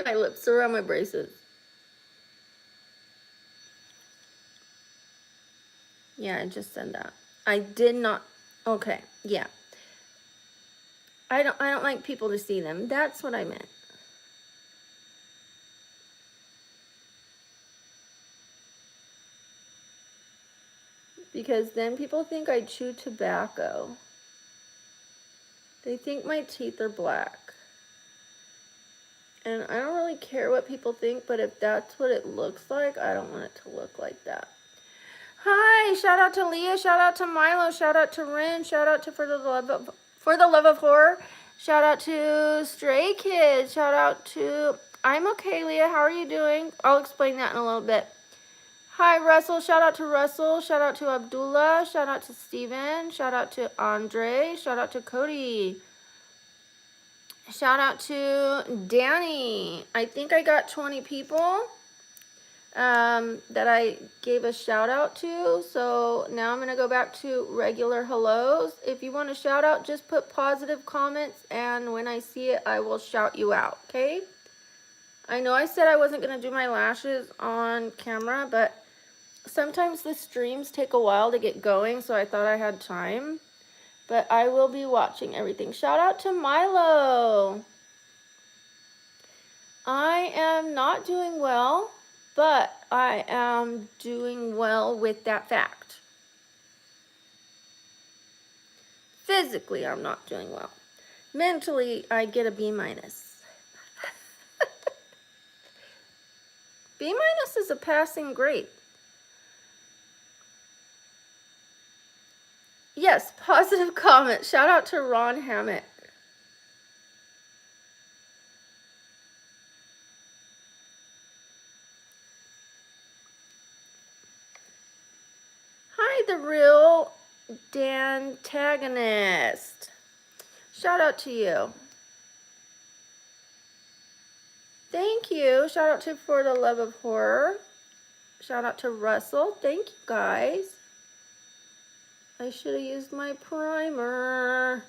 My lips around my braces. Yeah, I just said that. I did not. Okay, yeah. I don't like people to see them. That's what I meant. Because then people think I chew tobacco. They think my teeth are black. And I don't really care what people think, but if that's what it looks like, I don't want it to look like that. Hi, shout out to Leah, shout out to Milo, shout out to Rin, shout out to For the Love of Horror, shout out to Stray Kids, shout out to I'm okay, Leah, how are you doing? I'll explain that in a little bit. Hi, Russell, shout out to Russell, shout out to Abdullah, shout out to Steven, shout out to Andre, shout out to Cody. Shout out to Danny. I think I got 20 people that I gave a shout out to. So now I'm going to go back to regular hellos. If you want to shout out, just put positive comments. And when I see it, I will shout you out. Okay? I know I said I wasn't going to do my lashes on camera, but sometimes the streams take a while to get going. So I thought I had time. But I will be watching everything. Shout out to Milo. I am not doing well, but I am doing well with that fact. Physically, I'm not doing well. Mentally, I get a B minus. B minus is a passing grade. Yes, positive comment. Shout out to Ron Hammock. Hi, the real Dantagonist. Shout out to you. Thank you. Shout out to For the Love of Horror. Shout out to Russell. Thank you, guys. I should have used my primer.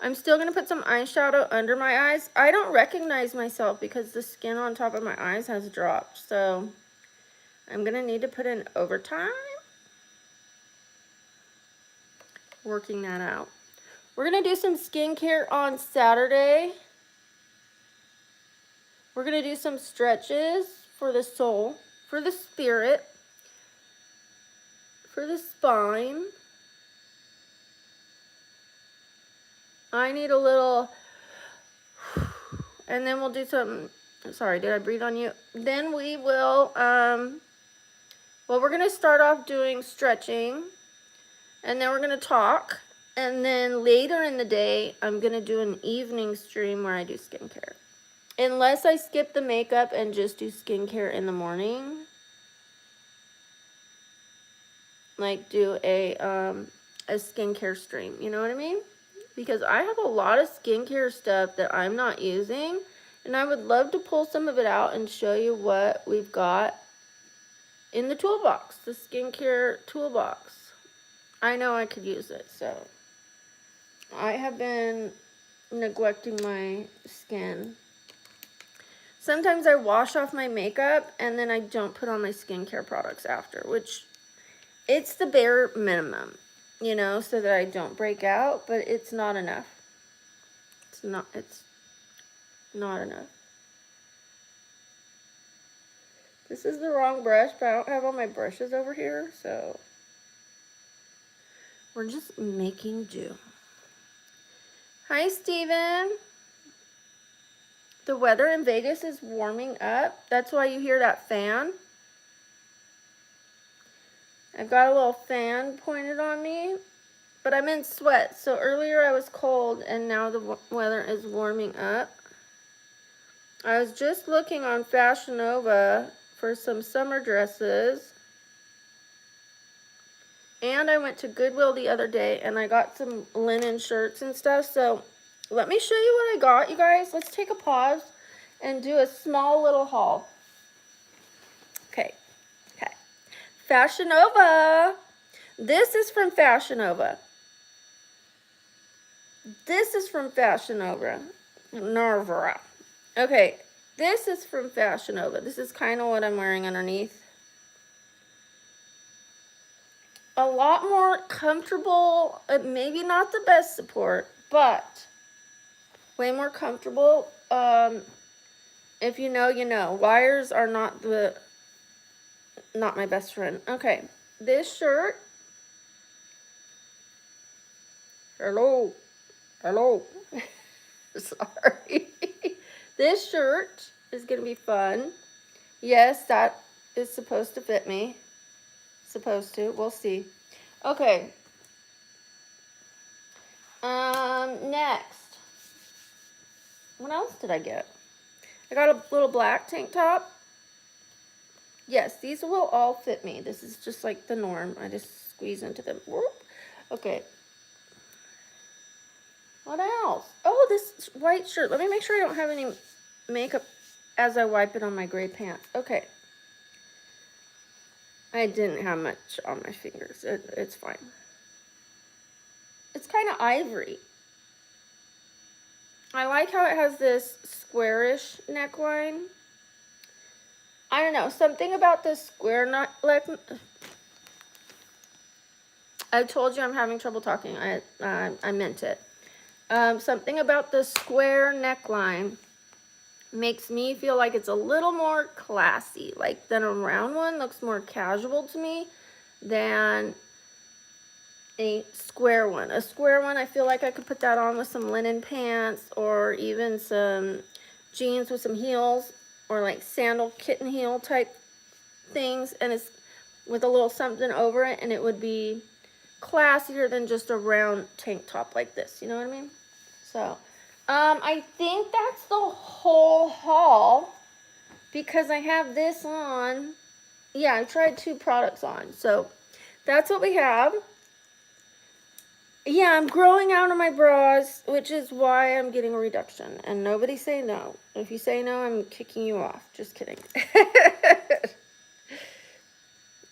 I'm still going to put some eyeshadow under my eyes. I don't recognize myself because the skin on top of my eyes has dropped. So I'm going to need to put in overtime. Working that out. We're going to do some skincare on Saturday. We're going to do some stretches for the soul, for the spirit, for the spine. I need a little, and then we'll do some, sorry, did I breathe on you? Then we will, well, we're going to start off doing stretching, and then we're going to talk, and then later in the day, I'm going to do an evening stream where I do skincare. Unless I skip the makeup and just do skincare in the morning. Like do a skincare stream, you know what I mean? Because I have a lot of skincare stuff that I'm not using, and I would love to pull some of it out and show you what we've got in the toolbox, the skincare toolbox. I know I could use it, so I have been neglecting my skin. Sometimes I wash off my makeup and then I don't put on my skincare products after, which it's the bare minimum, you know, so that I don't break out, but it's not enough. It's not enough. This is the wrong brush, but I don't have all my brushes over here, so we're just making do. Hi, Steven. The weather in Vegas is warming up. That's why you hear that fan. I've got a little fan pointed on me, but I'm in sweats. So earlier I was cold, and now the weather is warming up. I was just looking on Fashion Nova for some summer dresses. And I went to Goodwill the other day, and I got some linen shirts and stuff. So let me show you what I got, you guys. Let's take a pause and do a small little haul. Okay. Fashion Nova. This is from Fashion Nova. This is from Fashion Nova. Nova. Okay, this is from Fashion Nova. This is kind of what I'm wearing underneath. A lot more comfortable, maybe not the best support, but way more comfortable. If you know, you know. Wires are not my best friend. Okay, this shirt. Hello. Sorry. This shirt is gonna be fun. Yes, that is supposed to fit me. Supposed to. We'll see. Okay. Next. What else did I get? I got a little black tank top. Yes, these will all fit me. This is just like the norm. I just squeeze into them. Whoop. Okay. What else? Oh, this white shirt. Let me make sure I don't have any makeup as I wipe it on my gray pants. Okay. I didn't have much on my fingers. It's fine. It's kind of ivory. I like how it has this squarish neckline. I don't know, something about this square I told you I'm having trouble talking. I meant it. Something about the square neckline makes me feel like it's a little more classy. Like, than a round one looks more casual to me than a square one. A square one, I feel like I could put that on with some linen pants or even some jeans with some heels or like sandal kitten heel type things, and it's with a little something over it, and it would be classier than just a round tank top like this. You know what I mean? So, I think that's the whole haul because I have this on. Yeah, I tried 2 products on. So, that's what we have. Yeah, I'm growing out of my bras, which is why I'm getting a reduction. And nobody say no. If you say no, I'm kicking you off. Just kidding.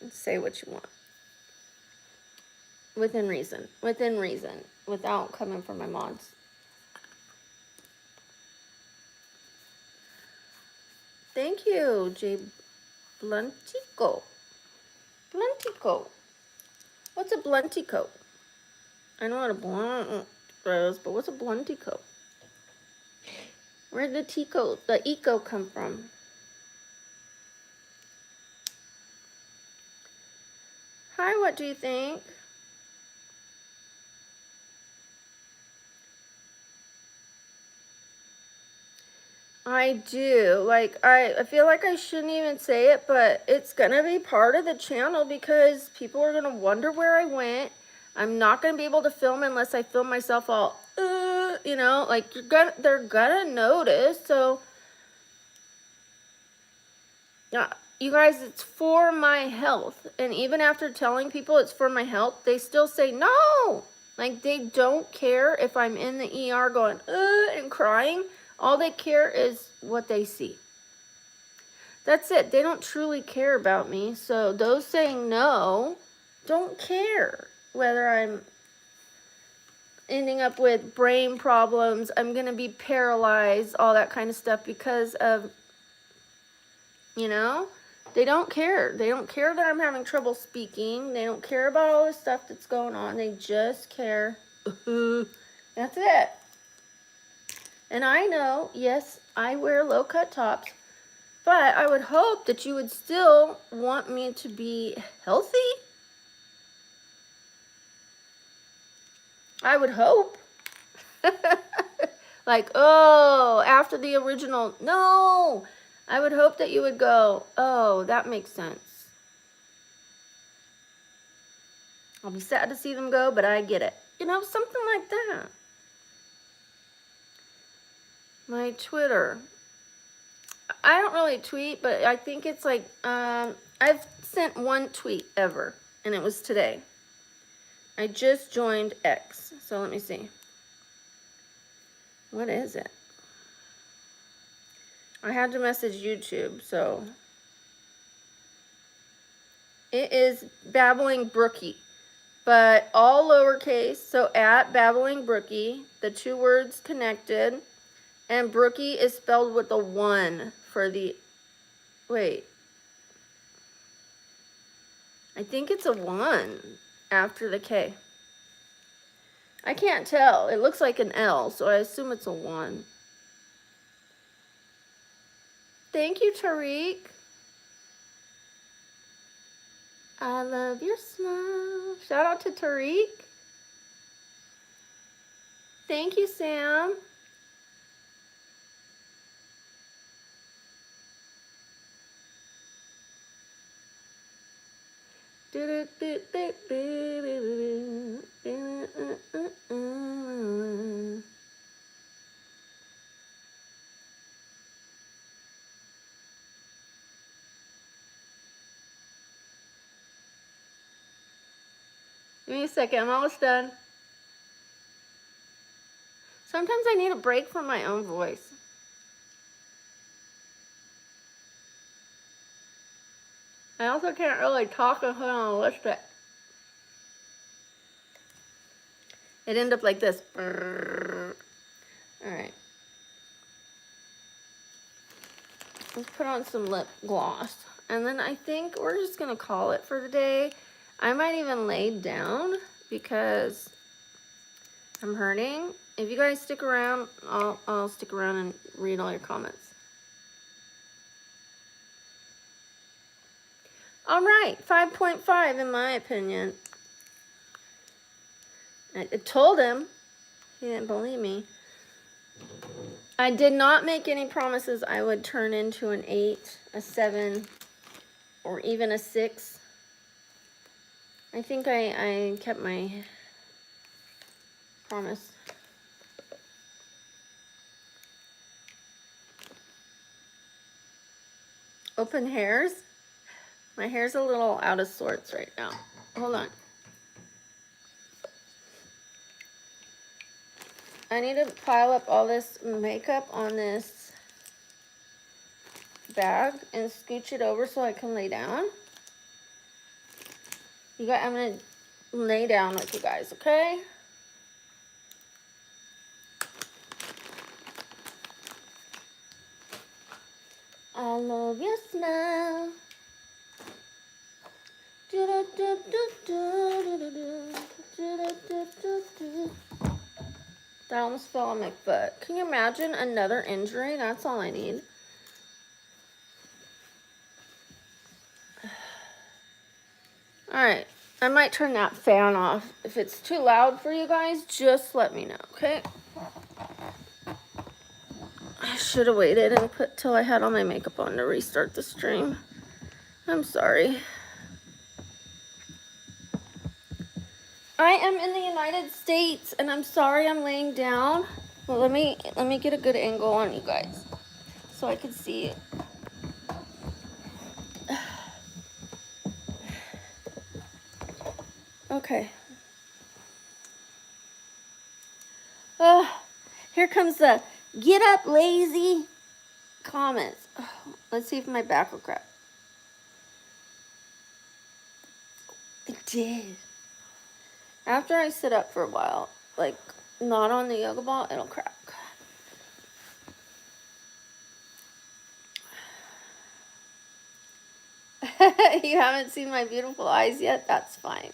Say what you want. Within reason. Within reason. Without coming from my mods. Thank you, J. Bluntico. Bluntico. What's a bluntico? I know what a blunt is, but what's a bluntico? Where did the eco come from? Hi, what do you think? I do. Like, I feel like I shouldn't even say it, but it's gonna be part of the channel because people are gonna wonder where I went. I'm not gonna be able to film unless I film myself all, you know, like they're gonna notice. So, yeah, you guys, it's for my health. And even after telling people it's for my health, they still say no. Like, they don't care if I'm in the ER going, and crying. All they care is what they see. That's it. They don't truly care about me. So those saying no don't care whether I'm ending up with brain problems, I'm going to be paralyzed, all that kind of stuff because of, you know, they don't care. They don't care that I'm having trouble speaking. They don't care about all this stuff that's going on. They just care. That's it. And I know, yes, I wear low-cut tops, but I would hope that you would still want me to be healthy. I would hope. Like, oh, after the original, no. I would hope that you would go, oh, that makes sense. I'll be sad to see them go, but I get it. You know, something like that. My Twitter. I don't really tweet, but I think it's like, I've sent 1 tweet ever, and it was today. I just joined X, so let me see. What is it? I had to message YouTube, so. It is Babbling Brookie. but all lowercase. So at Babbling Brookie, the 2 words connected, and Brookie is spelled with a 1 for the, wait, I think it's a 1 after the K. I can't tell. It looks like an L, so I assume it's a 1. Thank you, Tariq. I love your smile. Shout out to Tariq. Thank you, Sam. Give me a second, I'm almost done. Sometimes I need a break from my own voice. I also can't really talk and put on a list it. It ended up like this. Alright. Let's put on some lip gloss. And then I think we're just going to call it for the day. I might even lay down because I'm hurting. If you guys stick around, I'll stick around and read all your comments. All right, 5.5 in my opinion. I told him. He didn't believe me. I did not make any promises I would turn into an 8, a 7, or even a 6. I think I kept my promise. Open hairs? My hair's a little out of sorts right now. Hold on. I need to pile up all this makeup on this bag and scooch it over so I can lay down. You guys, I'm gonna lay down with you guys, okay? I love your smile. That almost fell on my foot. Can you imagine another injury? That's all I need. Alright, I might turn that fan off. If it's too loud for you guys, just let me know, okay? I should have waited and put till I had all my makeup on to restart the stream. I'm sorry. I am in the United States, and I'm sorry I'm laying down. But let me get a good angle on you guys so I can see it. Okay. Here comes the get up lazy comments. Let's see if my back will crack. It did. After I sit up for a while, like not on the yoga ball, it'll crack. You haven't seen my beautiful eyes yet? That's fine.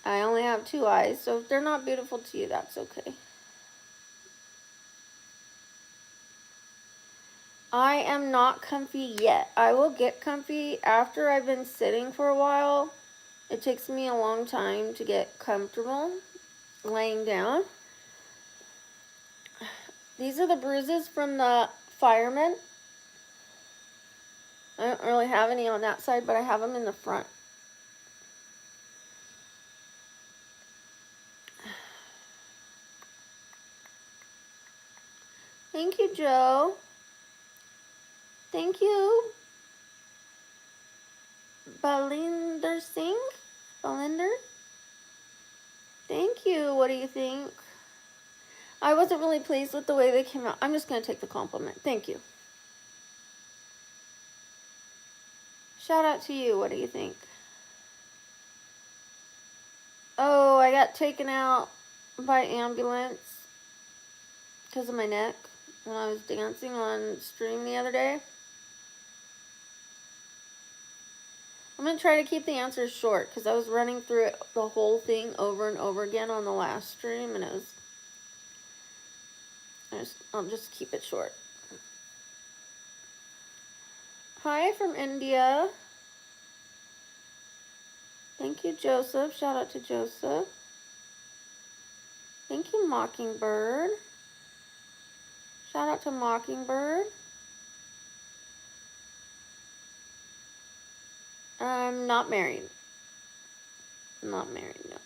I only have 2 eyes, so if they're not beautiful to you, that's okay. I am not comfy yet. I will get comfy after I've been sitting for a while. It takes me a long time to get comfortable laying down. These are the bruises from the fireman. I don't really have any on that side, but I have them in the front. Thank you, Joe. Thank you. Balinder Singh? Balinder? Thank you. What do you think? I wasn't really pleased with the way they came out. I'm just going to take the compliment. Thank you. Shout out to you. What do you think? Oh, I got taken out by ambulance because of my neck when I was dancing on stream the other day. I'm going to try to keep the answers short because I was running through it, the whole thing over and over again on the last stream, and I'll just keep it short. Hi from India. Thank you, Joseph. Shout out to Joseph. Thank you, Mockingbird. Shout out to Mockingbird. I'm not married. Not married, no.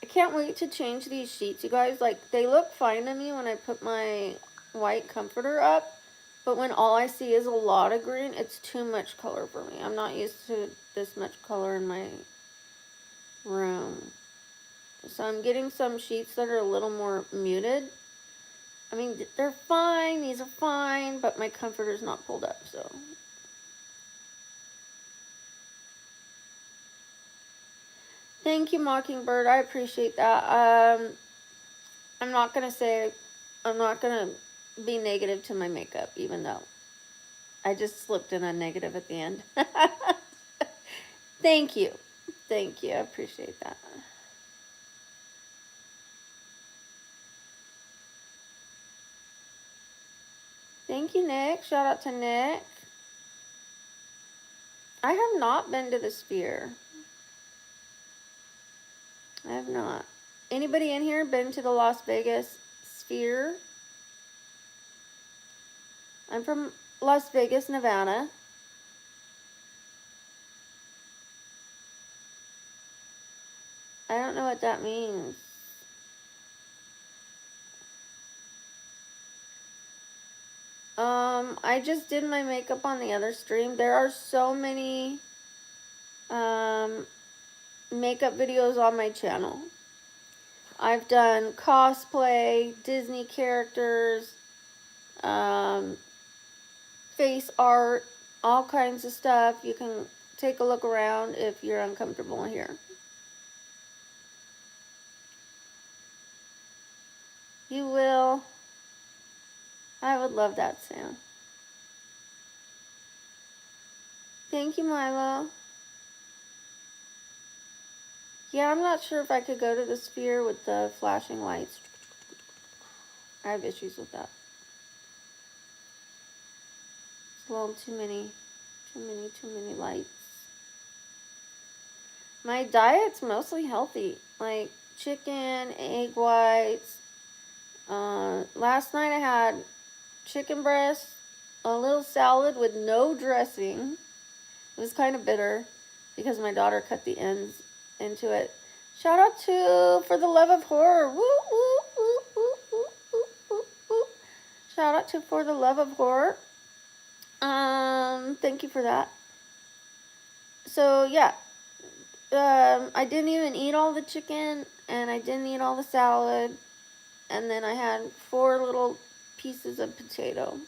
I can't wait to change these sheets, you guys. Like, they look fine to me when I put my white comforter up, but when all I see is a lot of green, it's too much color for me. I'm not used to this much color in my room. So I'm getting some sheets that are a little more muted. I mean, they're fine, these are fine, but my comforter's not pulled up, so. Thank you, Mockingbird. I appreciate that. I'm not going to be negative to my makeup, even though I just slipped in a negative at the end. Thank you. Thank you. I appreciate that. Thank you, Nick. Shout out to Nick. I have not been to the Sphere. I have not. Anybody in here been to the Las Vegas Sphere? I'm from Las Vegas, Nevada. I don't know what that means. I just did my makeup on the other stream. There are so many makeup videos on my channel. I've done cosplay, Disney characters, face art, all kinds of stuff. You can take a look around if you're uncomfortable here. You will. I would love that, Sam. Thank you, Milo. Yeah, I'm not sure if I could go to the Sphere with the flashing lights. I have issues with that. It's a little too many lights. My diet's mostly healthy, like chicken, egg whites. Last night I had chicken breast, a little salad with no dressing. It was kind of bitter because my daughter cut the ends into it. Shout out to For the Love of Horror. Woo, woo, woo, woo, woo, woo, woo, woo. Shout out to For the Love of Horror. Thank you for that. So yeah, I didn't even eat all the chicken, and I didn't eat all the salad, and then I had 4 little pieces of potato,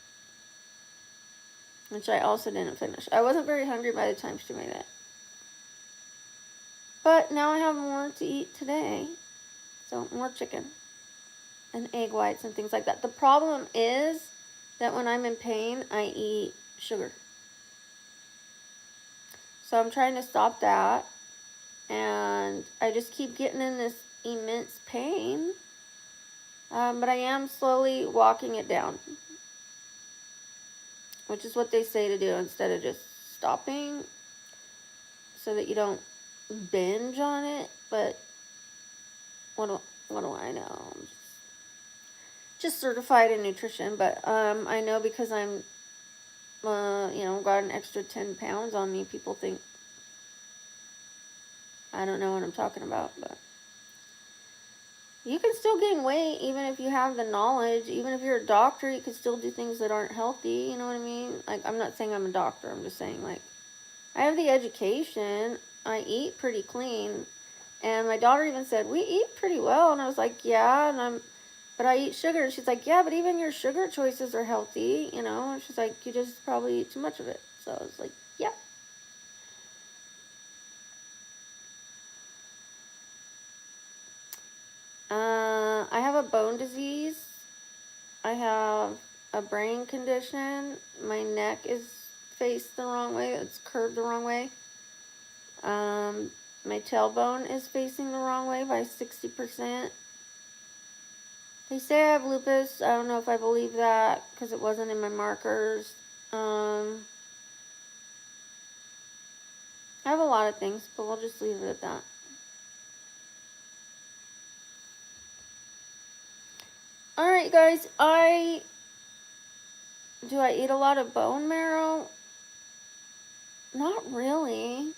which I also didn't finish. I wasn't very hungry by the time she made it. But now I have more to eat today. So more chicken and egg whites and things like that. The problem is that when I'm in pain, I eat sugar. So I'm trying to stop that. And I just keep getting in this immense pain. But I am slowly walking it down, which is what they say to do instead of just stopping so that you don't binge on it. But what do I know? I'm just certified in nutrition, but I know because I'm got an extra 10 pounds on me, people think I don't know what I'm talking about. But you can still gain weight even if you have the knowledge. Even if you're a doctor, you can still do things that aren't healthy. You know what I mean? Like, I'm not saying I'm a doctor. I'm just saying, like, I have the education. I eat pretty clean. And my daughter even said, we eat pretty well. And I was like, yeah, but I eat sugar. And she's like, yeah, but even your sugar choices are healthy, And she's like, you just probably eat too much of it. So I was like, yeah. brain condition. My neck is faced the wrong way. It's curved the wrong way. My tailbone is facing the wrong way by 60%. They say I have lupus. I don't know if I believe that because it wasn't in my markers. I have a lot of things, but we'll just leave it at that. Alright, guys. Do I eat a lot of bone marrow? Not really.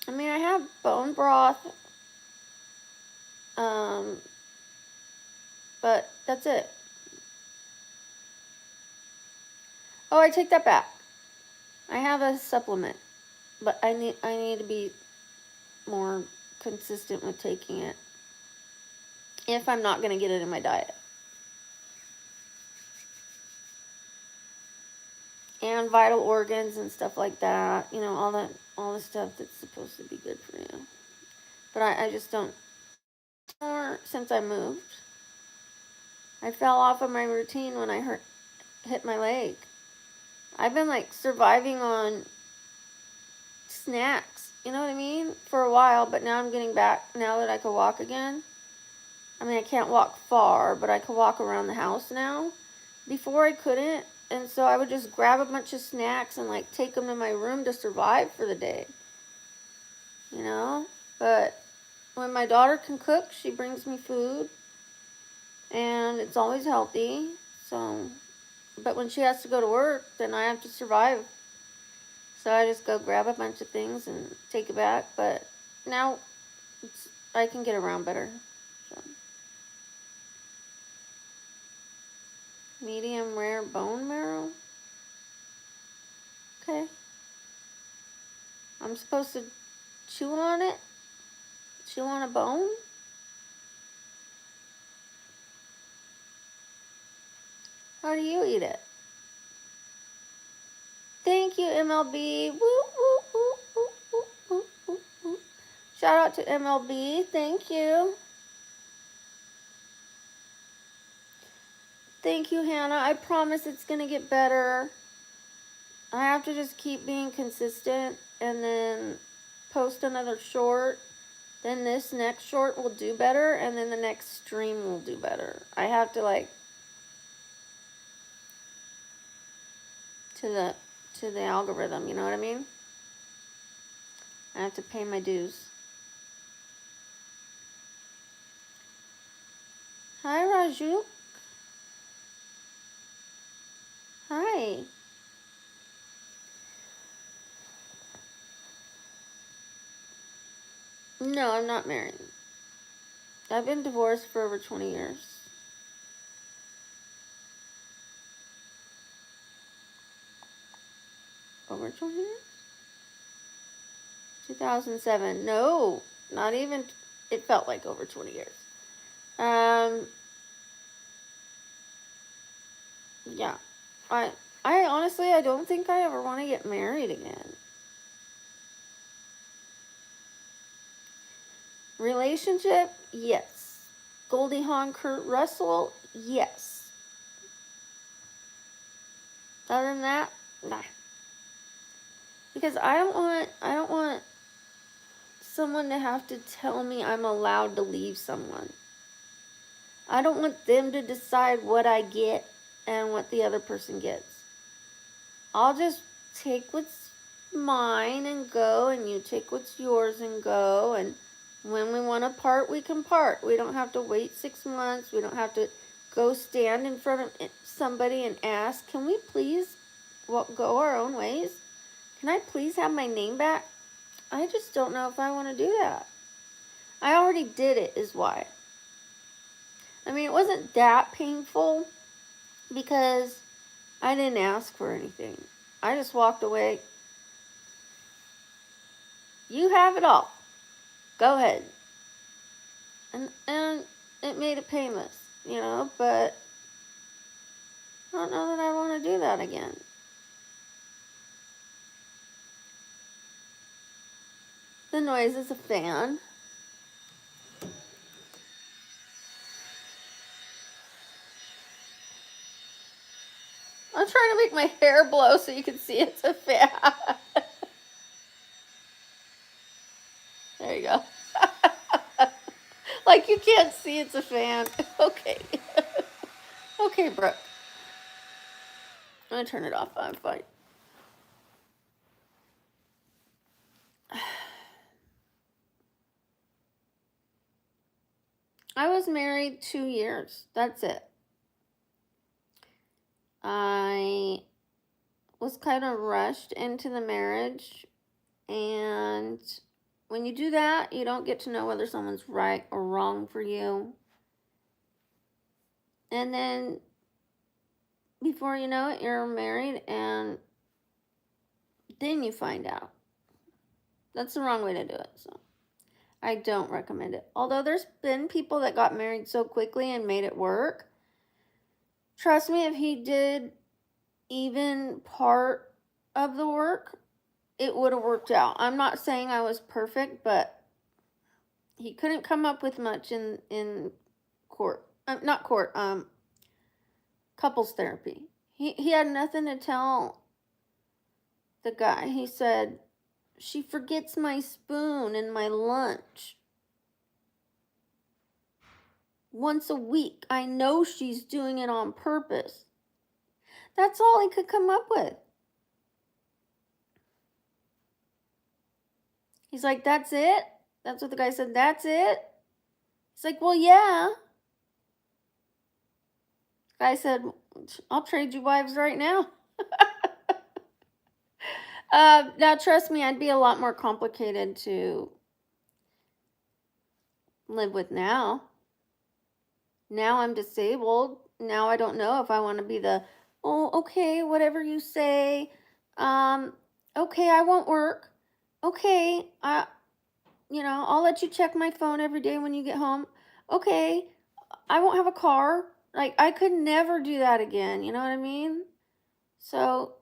I mean, I have bone broth. But that's it. Oh, I take that back. I have a supplement, but I need to be more consistent with taking it if I'm not going to get it in my diet. And vital organs and stuff like that, you know, all the stuff that's supposed to be good for you. But I just don't. Since I moved, I fell off of my routine when I hit my leg. I've been like surviving on snacks, you know what I mean, for a while, but now I'm getting back, now that I can walk again. I mean, I can't walk far, but I can walk around the house now. Before I couldn't, and so I would just grab a bunch of snacks and like take them to my room to survive for the day, you know. But when my daughter can cook, she brings me food, and it's always healthy. So, but when she has to go to work, then I have to survive. So I just go grab a bunch of things and take it back. But now I can get around better. So. Medium rare bone marrow. Okay. I'm supposed to chew on it? Chew on a bone? How do you eat it? Thank you, MLB. Woo, woo, woo, woo, woo, woo, woo, woo. Shout out to MLB. Thank you. Thank you, Hannah. I promise it's going to get better. I have to just keep being consistent and then post another short. Then this next short will do better, and then the next stream will do better. I have to like to the algorithm, you know what I mean? I have to pay my dues. Hi, Raju. Hi. No, I'm not married. I've been divorced for over 20 years. Over 20 years? 2007. No, not even. It felt like over 20 years. Yeah. I honestly, I don't think I ever want to get married again. Relationship? Yes. Goldie Hawn, Kurt Russell? Yes. Other than that, nah. Because I don't want someone to have to tell me I'm allowed to leave someone. I don't want them to decide what I get and what the other person gets. I'll just take what's mine and go, and you take what's yours and go, and when we want to part, we can part. We don't have to wait 6 months. We don't have to go stand in front of somebody and ask, can we please go our own ways? Can I please have my name back? I just don't know if I want to do that. I already did it, is why. I mean, it wasn't that painful because I didn't ask for anything. I just walked away. You have it all. Go ahead. And it made it painless, you know, but I don't know that I want to do that again. The noise is a fan. trying to make my hair blow so you can see it's a fan. There you go. Like you can't see it's a fan. Okay. Okay, Brooke. I'm gonna turn it off. I'm fine. I was married 2 years. That's it. I was kind of rushed into the marriage, and when you do that, you don't get to know whether someone's right or wrong for you. And then before you know it, you're married, and then you find out. That's the wrong way to do it. So I don't recommend it. Although there's been people that got married so quickly and made it work. Trust me, if he did even part of the work, it would have worked out. I'm not saying I was perfect, but he couldn't come up with much in court. Not court, couples therapy. He had nothing to tell the guy. He said, "She forgets my spoon and my lunch once a week. I know she's doing it on purpose." That's all he could come up with. He's like, "That's it?" That's what the guy said, "That's it?" He's like, "Well, yeah." The guy said, "I'll trade you wives right now." Now, trust me, I'd be a lot more complicated to live with now. Now I'm disabled. Now I don't know if I want to be the, "Oh, okay, whatever you say. Okay, I won't work. Okay, I'll let you check my phone every day when you get home. Okay, I won't have a car." Like, I could never do that again. You know what I mean? So,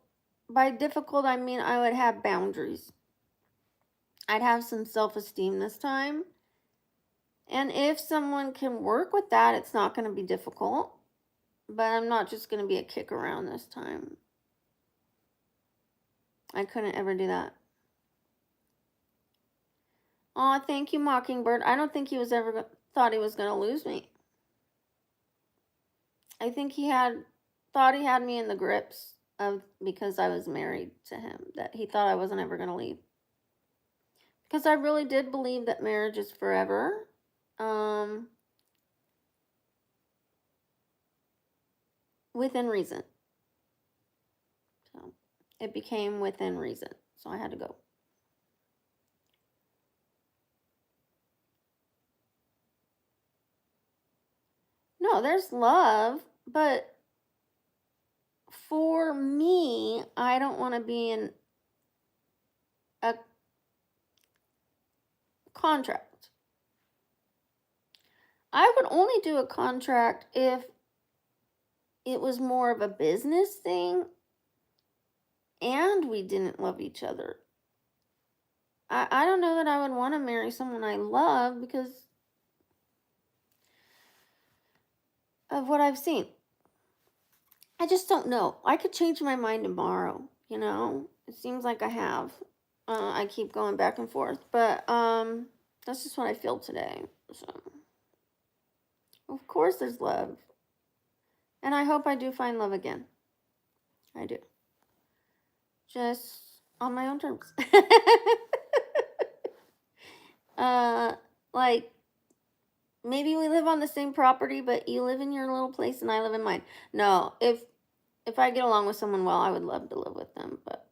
by difficult, I mean I would have boundaries. I'd have some self-esteem this time. And if someone can work with that, it's not going to be difficult. But I'm not just going to be a kick around this time. I couldn't ever do that. Oh, thank you, Mockingbird. I don't think he was ever thought he was going to lose me. I think thought he had me in the grips of because I was married to him, that he thought I wasn't ever going to leave. Because I really did believe that marriage is forever. Within reason. So it became within reason. So I had to go. No, there's love, but for me, I don't want to be in a contract. I would only do a contract if it was more of a business thing and we didn't love each other. I don't know that I would want to marry someone I love because of what I've seen. I just don't know. I could change my mind tomorrow, It seems like I have. I keep going back and forth, but that's just what I feel today. So, of course there's love. And I hope I do find love again. I do. Just on my own terms. Like maybe we live on the same property, but you live in your little place and I live in mine. No, if I get along with someone well, I would love to live with them, but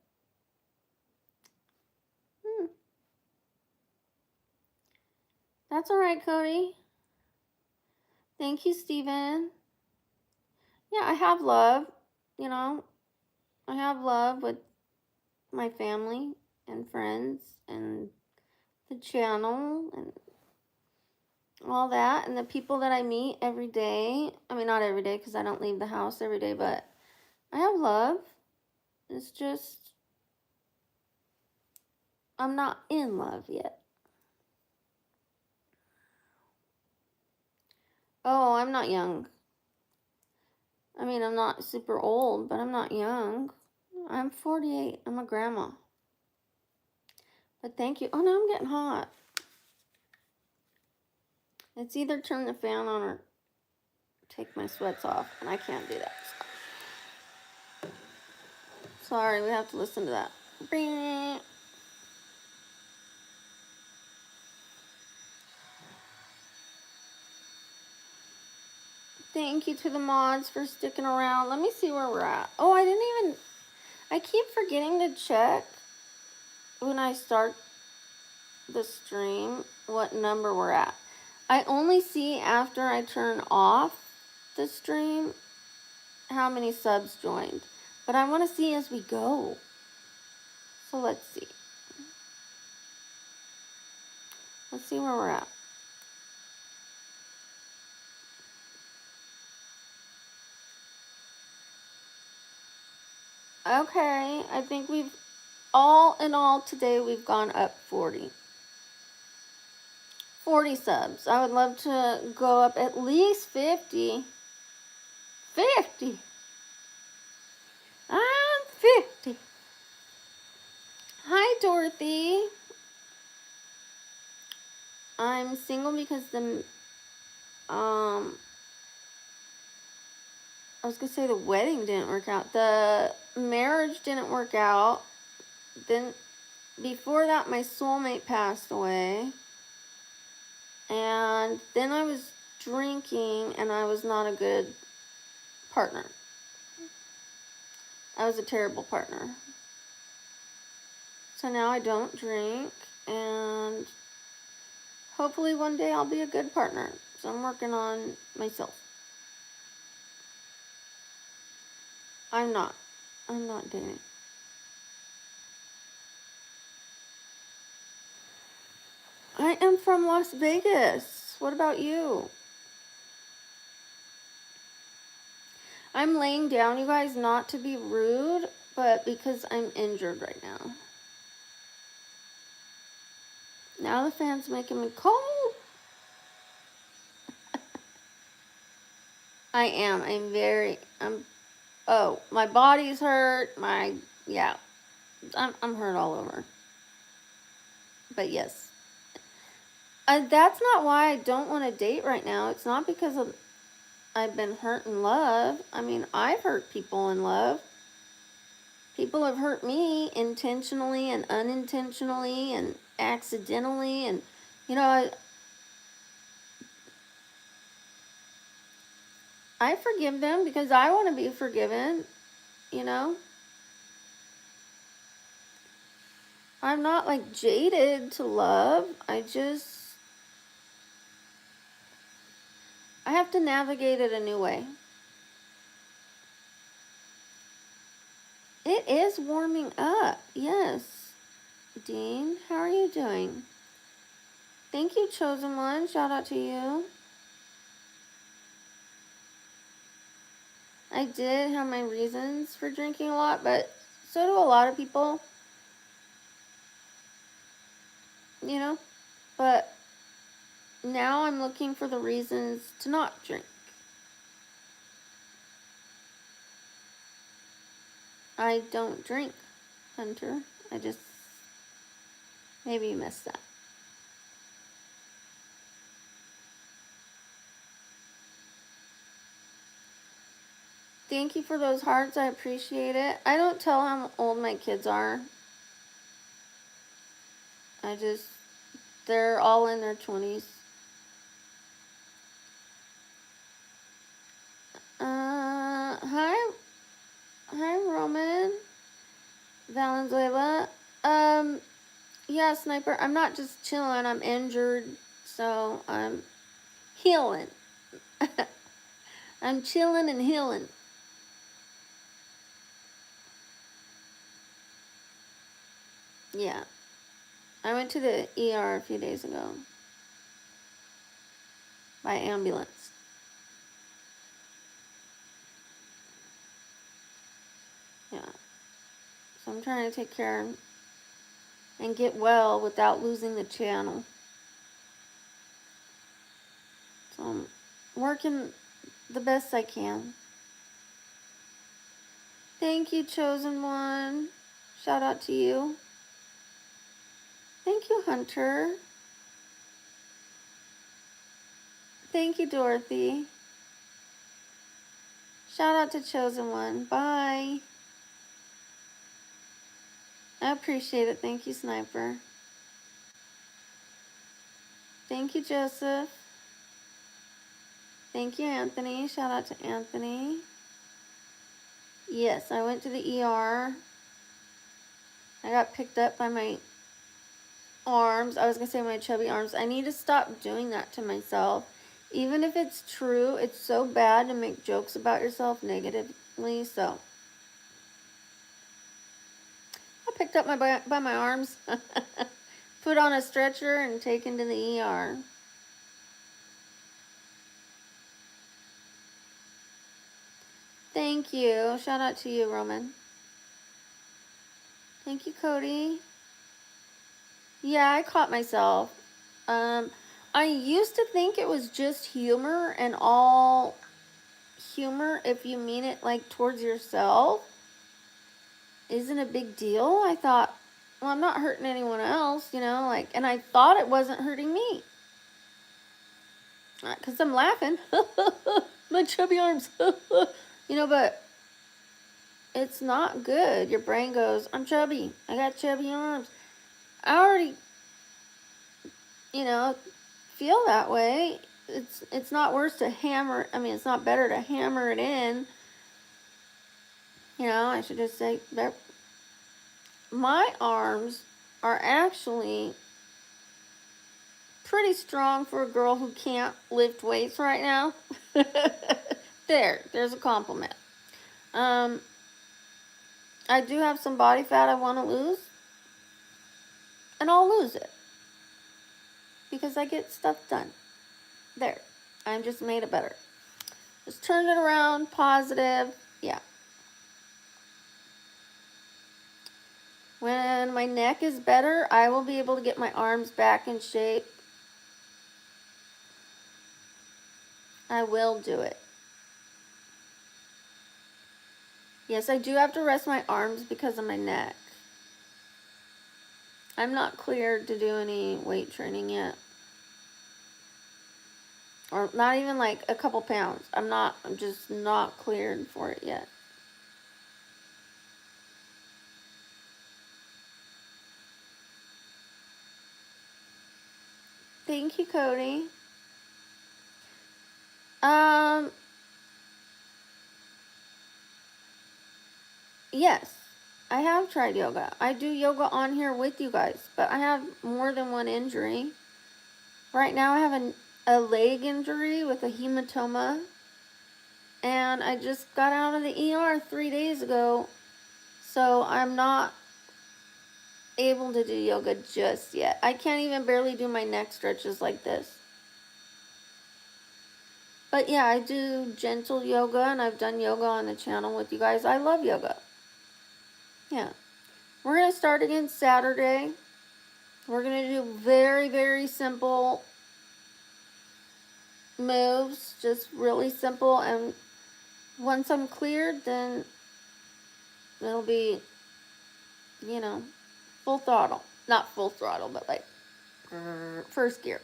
that's all right, Cody. Thank you, Steven. Yeah, I have love, I have love with my family and friends and the channel and all that, and the people that I meet every day. I mean, not every day because I don't leave the house every day, but I have love. It's just I'm not in love yet. Oh, I'm not young. I mean, I'm not super old, but I'm not young. I'm 48. I'm a grandma. But thank you. Oh, no, I'm getting hot. It's either turn the fan on or take my sweats off, and I can't do that. Sorry, we have to listen to that. Thank you to the mods for sticking around. Let me see where we're at. Oh, I keep forgetting to check when I start the stream what number we're at. I only see after I turn off the stream how many subs joined. But I want to see as we go. So let's see. Let's see where we're at. Okay, I think all in all today we've gone up 40. 40 subs. I would love to go up at least 50. 50. I'm 50. Hi, Dorothy. I'm single because I was gonna say the wedding didn't work out. The marriage didn't work out. Then before that, my soulmate passed away. And then I was drinking and I was not a good partner. I was a terrible partner. So now I don't drink, and hopefully one day I'll be a good partner. So I'm working on myself. I'm not dating. I am from Las Vegas. What about you? I'm laying down, you guys, not to be rude, but because I'm injured right now. Now the fan's making me cold. I am. Oh, my body's hurt. I'm hurt all over. But yes. That's not why I don't want to date right now. It's not because I've been hurt in love. I mean, I've hurt people in love. People have hurt me intentionally and unintentionally and accidentally, and I forgive them because I want to be forgiven, you know? I'm not like jaded to love. I have to navigate it a new way. It is warming up. Yes. Dean, how are you doing? Thank you, Chosen One. Shout out to you. I did have my reasons for drinking a lot, but so do a lot of people. You know? But now I'm looking for the reasons to not drink. I don't drink, Hunter. Maybe you missed that. Thank you for those hearts. I appreciate it. I don't tell how old my kids are. They're all in their 20s. Hi, Roman. Valenzuela. Yeah, Sniper. I'm not just chilling. I'm injured, so I'm healing. I'm chilling and healing. Yeah. I went to the ER a few days ago. By ambulance. Yeah. So I'm trying to take care and get well without losing the channel. So I'm working the best I can. Thank you, chosen one. Shout out to you. Thank you, Hunter. Thank you, Dorothy. Shout out to chosen one. Bye. I appreciate it. Thank you, Sniper. Thank you, Joseph. Thank you, Anthony. Shout out to Anthony. Yes, I went to the ER. I got picked up by my arms. I was going to say my chubby arms. I need to stop doing that to myself. Even if it's true, it's so bad to make jokes about yourself negatively. So I picked up by my arms, put on a stretcher, and taken to the ER. Thank you. Shout out to you, Roman. Thank you, Cody. Yeah, I caught myself. I used to think it was just humor, and all humor, if you mean it like towards yourself, isn't a big deal. I thought, well, I'm not hurting anyone else, you know, like, and I thought it wasn't hurting me. Because I'm laughing. My chubby arms. You know, but it's not good. Your brain goes, I'm chubby. I got chubby arms. I already, you know, feel that way. It's not worse to hammer. I mean, it's not better to hammer it in. You know, I should just say that my arms are actually pretty strong for a girl who can't lift weights right now. There's a compliment. I do have some body fat I want to lose, and I'll lose it because I get stuff done. There, I'm just made it better. Just turned it around, positive. Yeah. When my neck is better, I will be able to get my arms back in shape. I will do it. Yes, I do have to rest my arms because of my neck. I'm not cleared to do any weight training yet. Or not even like a couple pounds. I'm just not cleared for it yet. Thank you, Cody. Yes, I have tried yoga. I do yoga on here with you guys, but I have more than one injury. Right now I have a leg injury with a hematoma, and I just got out of the ER 3 days ago, so I'm not able to do yoga just yet. I can't even barely do my neck stretches like this. But yeah, I do gentle yoga, and I've done yoga on the channel with you guys. I love yoga. Yeah. We're going to start again Saturday. We're going to do very, very simple moves, just really simple. And once I'm cleared, then it'll be, you know, full throttle. Not full throttle, but like first gear.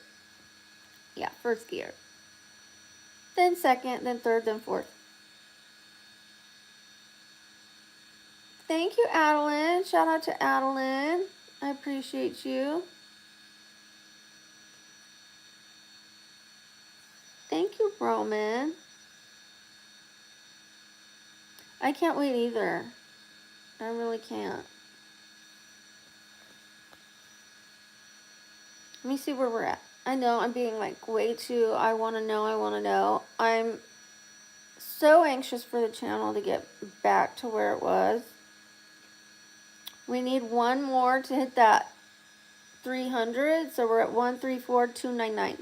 Yeah, first gear. Then second, then third, then fourth. Thank you, Adeline. Shout out to Adeline. I appreciate you. Thank you, Roman. I can't wait either. I really can't. Let me see where we're at. I know I'm being like way too, I want to know. I'm so anxious for the channel to get back to where it was. We need one more to hit that 300, so we're at 134,299.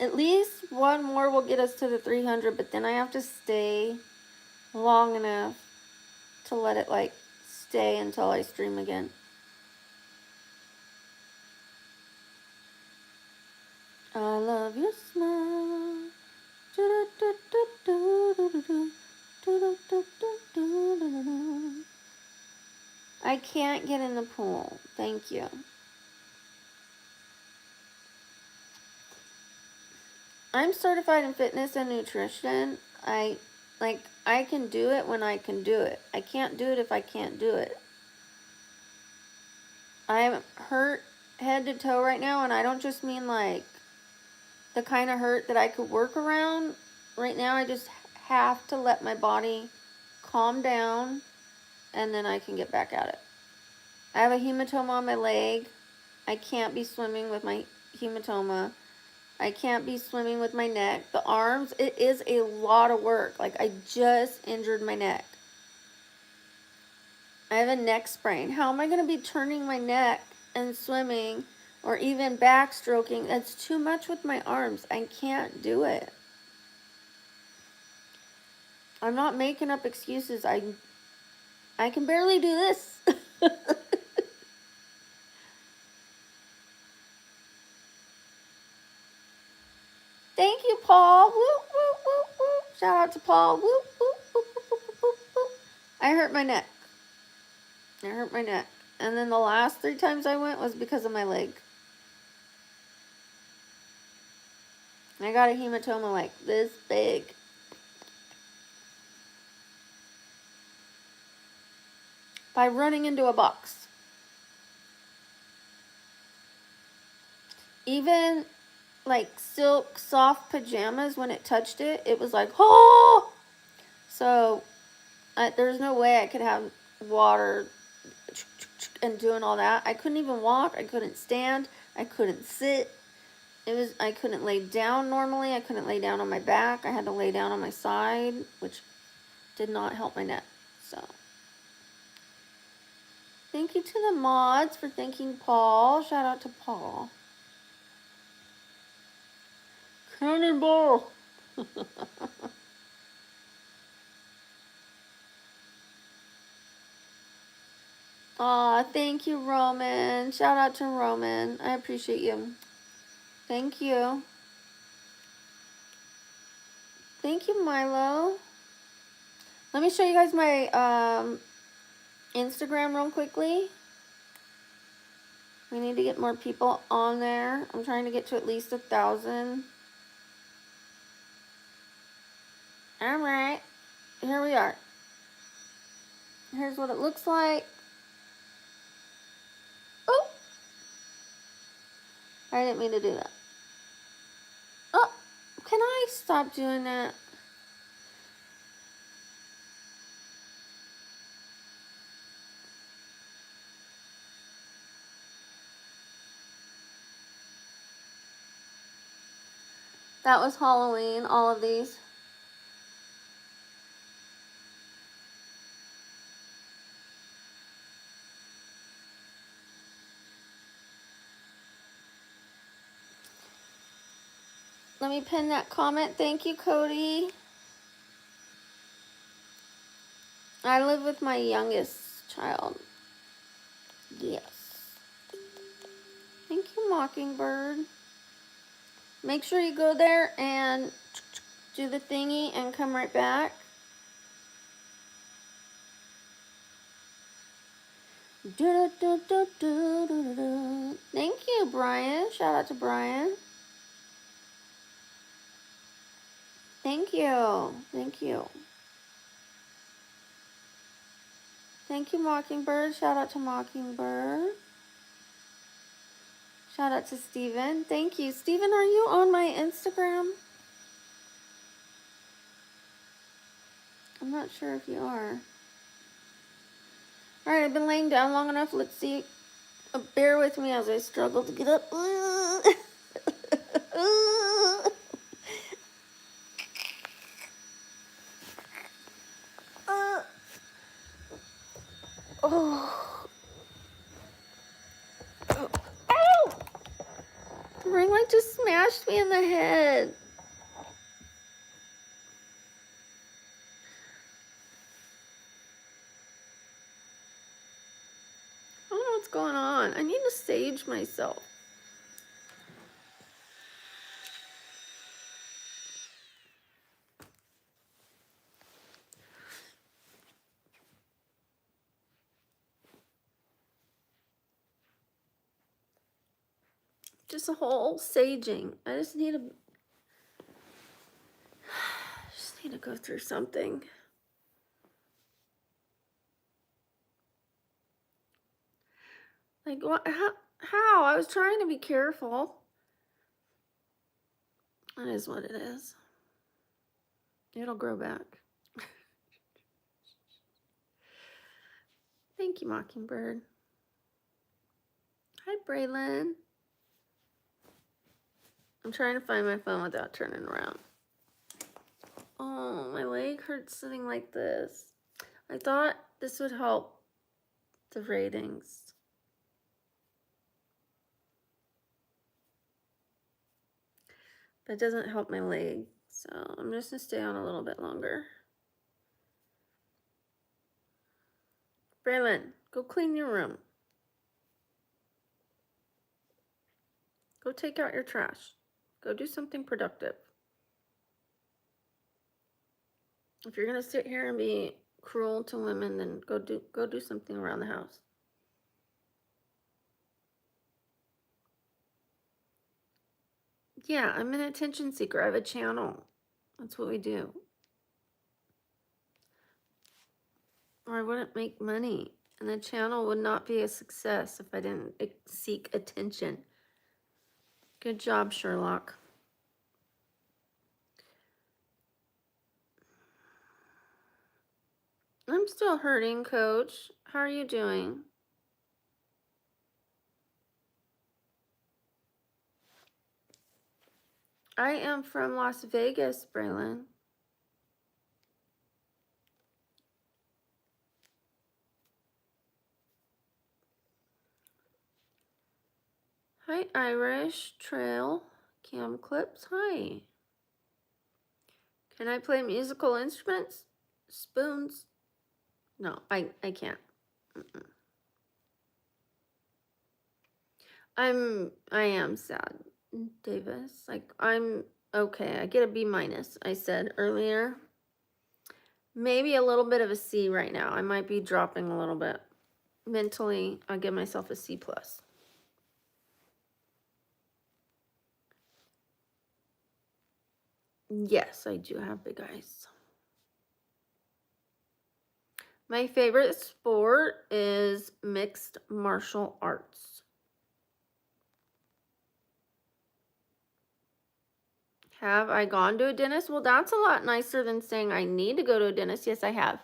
At least one more will get us to the 300, but then I have to stay long enough to let it like stay until I stream again. I love your smile. I can't get in the pool. Thank you. I'm certified in fitness and nutrition. I can do it when I can do it. I can't do it if I can't do it. I'm hurt head to toe right now, and I don't just mean like the kind of hurt that I could work around. Right now, I just have to let my body calm down, and then I can get back at it. I have a hematoma on my leg. I can't be swimming with my hematoma. I can't be swimming with my neck. The arms, it is a lot of work. Like, I just injured my neck. I have a neck sprain. How am I going to be turning my neck and swimming or even backstroking? That's too much with my arms. I can't do it. I'm not making up excuses. I can barely do this. Thank you, Paul. Woo, woo, woo, woo. Shout out to Paul. Woo, woo, woo, woo, woo, woo, woo. I hurt my neck. I hurt my neck. And then the last 3 times I went was because of my leg. I got a hematoma like this big. By running into a box. Even like silk soft pajamas, when it touched it, it was like, oh! So there's no way I could have water and doing all that. I couldn't even walk. I couldn't stand. I couldn't sit. I couldn't lay down normally. I couldn't lay down on my back. I had to lay down on my side, which did not help my neck. So thank you to the mods for thanking Paul. Shout out to Paul. Cannonball. Aw, thank you, Roman. Shout out to Roman. I appreciate you. Thank you. Thank you, Milo. Let me show you guys my Instagram real quickly. We need to get more people on there. I'm trying to get to at least 1,000. Alright. Here we are. Here's what it looks like. Oh! I didn't mean to do that. Oh! Can I stop doing that? That was Halloween, all of these. Let me pin that comment. Thank you, Cody. I live with my youngest child. Yes. Thank you, Mockingbird. Make sure you go there and do the thingy and come right back. Thank you, Brian. Shout out to Brian. Thank you. Thank you. Thank you, Mockingbird. Shout out to Mockingbird. Shout out to Steven. Thank you. Steven, are you on my Instagram? I'm not sure if you are. Alright, I've been laying down long enough. Let's see. Bear with me as I struggle to get up. Oh. Ow! The ring light just smashed me in the head. I don't know what's going on. I need to sage myself. just a whole saging. I just need to go through something. Like what? How? I was trying to be careful. That is what it is. It'll grow back. Thank you, Mockingbird. Hi, Braylon. I'm trying to find my phone without turning around. Oh, my leg hurts sitting like this. I thought this would help the ratings. But it doesn't help my leg. So I'm just going to stay on a little bit longer. Braylon, go clean your room. Go take out your trash. Go do something productive. If you're going to sit here and be cruel to women, then go do something around the house. Yeah, I'm an attention seeker. I have a channel. That's what we do. Or I wouldn't make money. And the channel would not be a success if I didn't seek attention. Good job, Sherlock. I'm still hurting, Coach. How are you doing? I am from Las Vegas, Braylon. Hi, Irish Trail Cam Clips. Hi. Can I play musical instruments? Spoons? No, I can't. I am sad, Davis. Like, I'm okay. I get a B minus, I said earlier. Maybe a little bit of a C right now. I might be dropping a little bit. Mentally, I give myself a C plus. Yes, I do have big eyes. My favorite sport is mixed martial arts. Have I gone to a dentist? Well, that's a lot nicer than saying I need to go to a dentist. Yes, I have.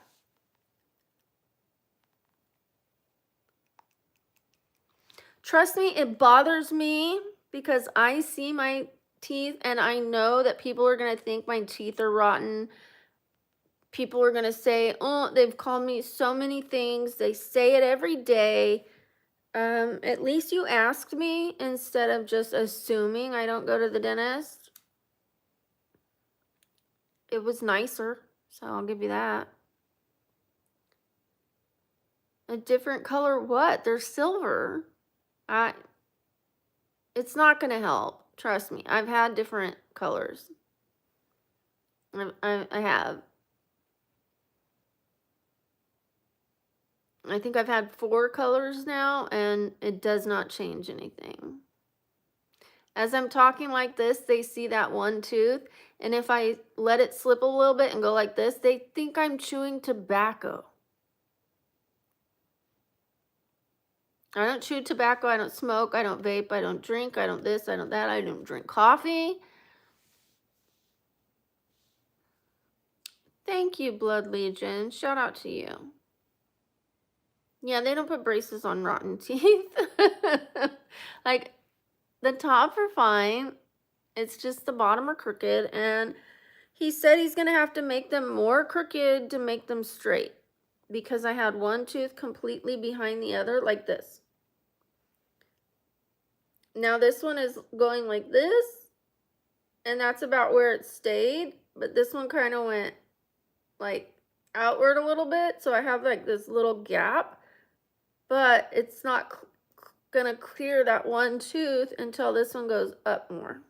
Trust me, it bothers me because I see my teeth and I know that people are going to think my teeth are rotten. People are going to say, oh, they've called me so many things. They say it every day. At least you asked me instead of just assuming I don't go to the dentist. It was nicer, so I'll give you that. A different color what? They're silver. It's not going to help. Trust me. I've had different colors. I have. I think I've had 4 colors now, and it does not change anything. As I'm talking like this, they see that one tooth, and if I let it slip a little bit and go like this, they think I'm chewing tobacco. I don't chew tobacco, I don't smoke, I don't vape, I don't drink, I don't this, I don't that, I don't drink coffee. Thank you, Blood Legion. Shout out to you. Yeah, they don't put braces on rotten teeth. Like, the top are fine. It's just the bottom are crooked. And he said he's going to have to make them more crooked to make them straight. Because I had one tooth completely behind the other, like this. Now this one is going like this. And that's about where it stayed. But this one kind of went, like, outward a little bit. So I have, like, this little gap. But it's not gonna clear that one tooth until this one goes up more.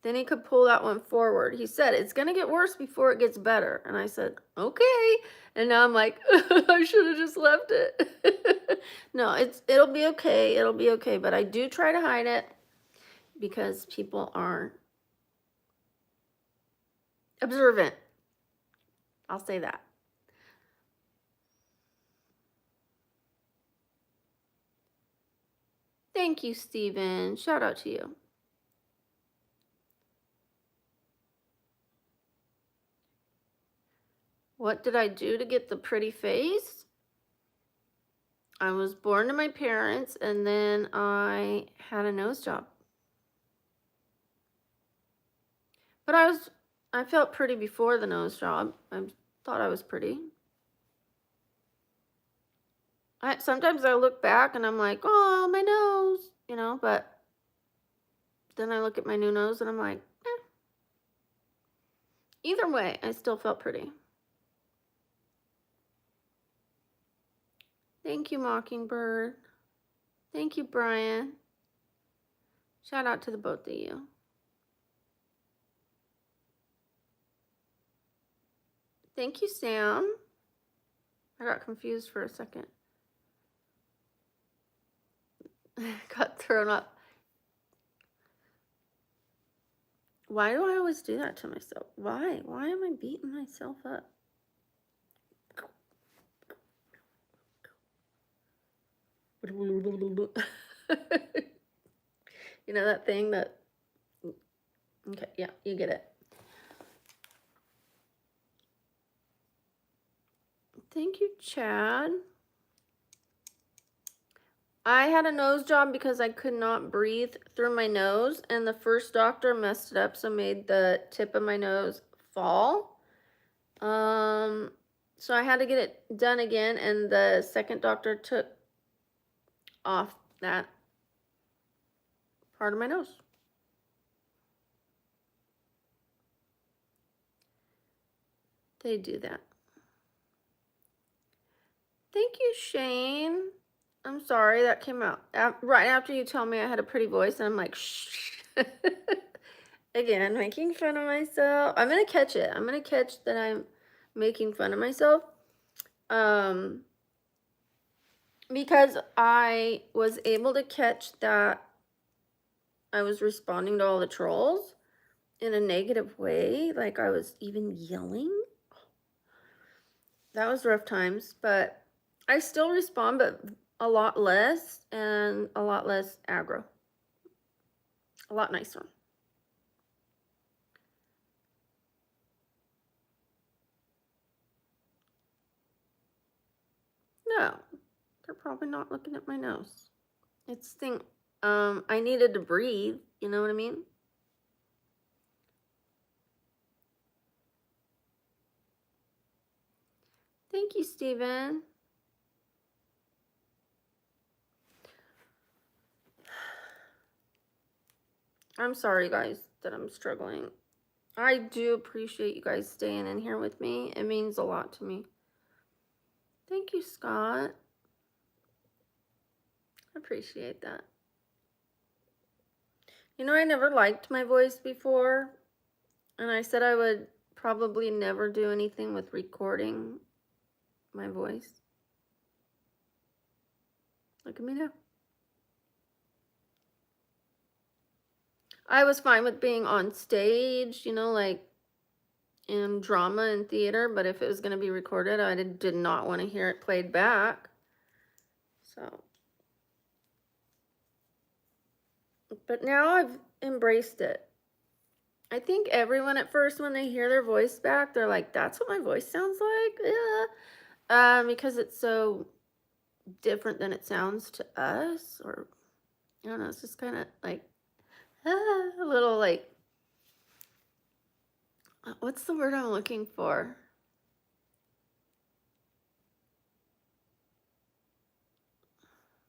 Then he could pull that one forward. He said it's gonna get worse before it gets better. And I said, okay. And now I'm like, I should have just left it. No, it'll be okay. It'll be okay. But I do try to hide it. because people are observant. I'll say that. Thank you, Steven. Shout out to you. What did I do to get the pretty face? I was born to my parents, and then I had a nose job. But I felt pretty before the nose job. I thought I was pretty. Sometimes I look back and I'm like, oh, my nose, but then I look at my new nose and I'm like, eh. Either way, I still felt pretty. Thank you, Mockingbird. Thank you, Brian. Shout out to the both of you. Thank you, Sam. I got confused for a second. Got thrown up. Why do I always do that to myself? Why? Why am I beating myself up? You know that thing that... Okay, yeah, you get it. Thank you, Chad. I had a nose job because I could not breathe through my nose, and the first doctor messed it up, so made the tip of my nose fall. So I had to get it done again, and the second doctor took off that part of my nose. They do that. Thank you, Shane. I'm sorry that came out right after you tell me I had a pretty voice, and I'm like, shh. Again, making fun of myself. I'm gonna catch it. I'm gonna catch that I'm making fun of myself. Because I was able to catch that I was responding to all the trolls in a negative way. Like I was even yelling. That was rough times, but I still respond, but a lot less and a lot less aggro. A lot nicer. No, they're probably not looking at my nose. It's thing, I needed to breathe, you know what I mean? Thank you, Steven. I'm sorry, guys, that I'm struggling. I do appreciate you guys staying in here with me. It means a lot to me. Thank you, Scott. I appreciate that. You know, I never liked my voice before, and I said I would probably never do anything with recording my voice. Look at me now. I was fine with being on stage, like in drama and theater, but if it was going to be recorded, I did not want to hear it played back. So, but now I've embraced it. I think everyone at first, when they hear their voice back, they're like, that's what my voice sounds like? Yeah. Because it's so different than it sounds to us, or I don't know, it's just kind of like a little like, what's the word I'm looking for?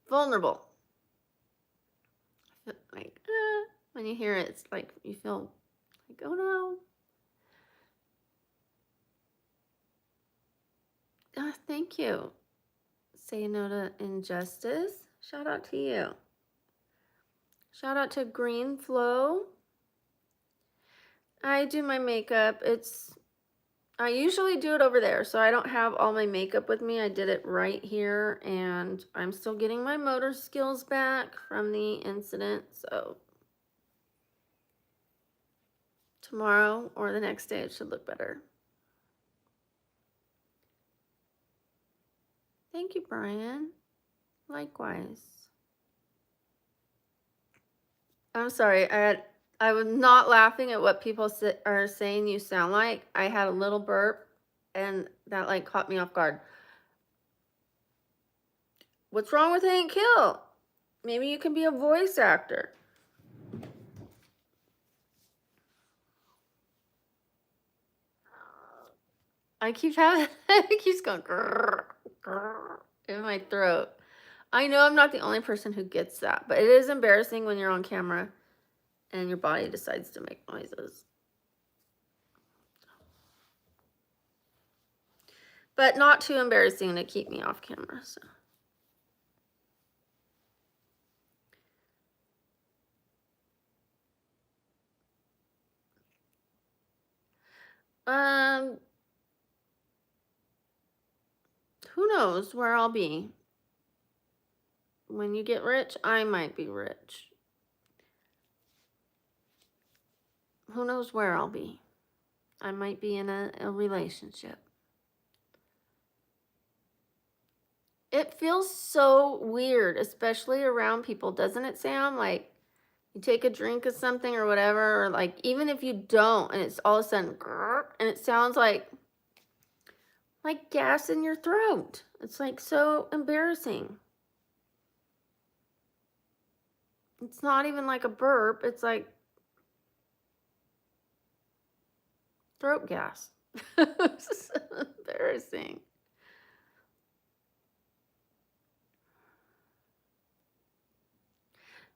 Vulnerable. Like, when you hear it, it's like you feel like, oh no. Thank you. Say no to injustice. Shout out to you. Shout out to Green Flow. I do my makeup. I usually do it over there, so I don't have all my makeup with me. I did it right here, and I'm still getting my motor skills back from the incident, so Tomorrow or the next day, it should look better. Thank you, Brian. Likewise. I'm sorry. I was not laughing at what people are saying you sound like. I had a little burp, and that like caught me off guard. What's wrong with Hank Hill? Maybe you can be a voice actor. I keep having it keeps going grrr, grrr in my throat. I know I'm not the only person who gets that, but it is embarrassing when you're on camera and your body decides to make noises. But not too embarrassing to keep me off camera. So. Who knows where I'll be? When you get rich, I might be rich. Who knows where I'll be? I might be in a relationship. It feels so weird, especially around people, doesn't it, Sam? Like, you take a drink of something or whatever, or like, even if you don't, and it's all of a sudden, and it sounds like gas in your throat. It's like so embarrassing. It's not even like a burp. It's like throat gas. It's so embarrassing.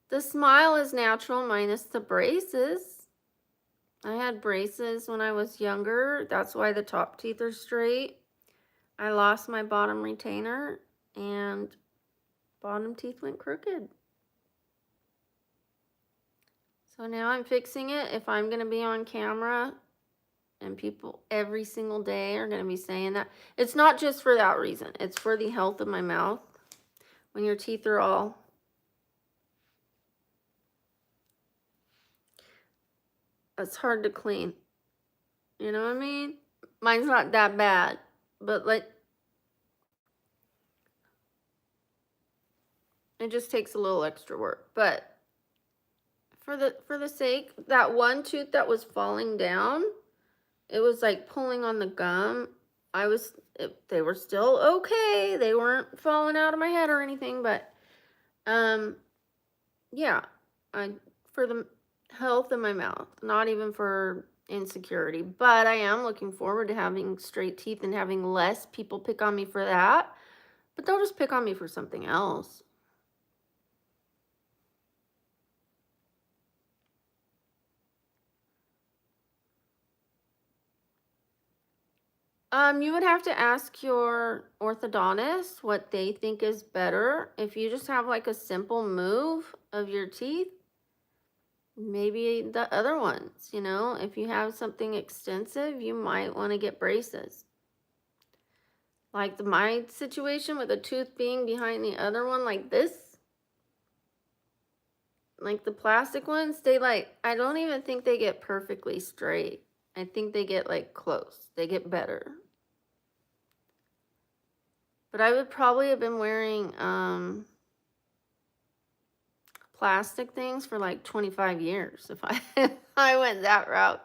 The smile is natural minus the braces. I had braces when I was younger. That's why the top teeth are straight. I lost my bottom retainer and bottom teeth went crooked. So now I'm fixing it. If I'm going to be on camera and people every single day are going to be saying that, it's not just for that reason. It's for the health of my mouth. When your teeth are all it's hard to clean. You know what I mean? Mine's not that bad, but like it just takes a little extra work. But for the sake, that one tooth that was falling down, it was like pulling on the gum. They were still okay. They weren't falling out of my head or anything, but yeah, for the health of my mouth, not even for insecurity, but I am looking forward to having straight teeth and having less people pick on me for that, but they'll just pick on me for something else. You would have to ask your orthodontist what they think is better. If you just have like a simple move of your teeth, maybe the other ones, you know, if you have something extensive, you might want to get braces. Like my situation with a tooth being behind the other one like this, like the plastic ones, I don't even think they get perfectly straight. I think they get like close. They get better. But I would probably have been wearing plastic things for like 25 years if if I went that route.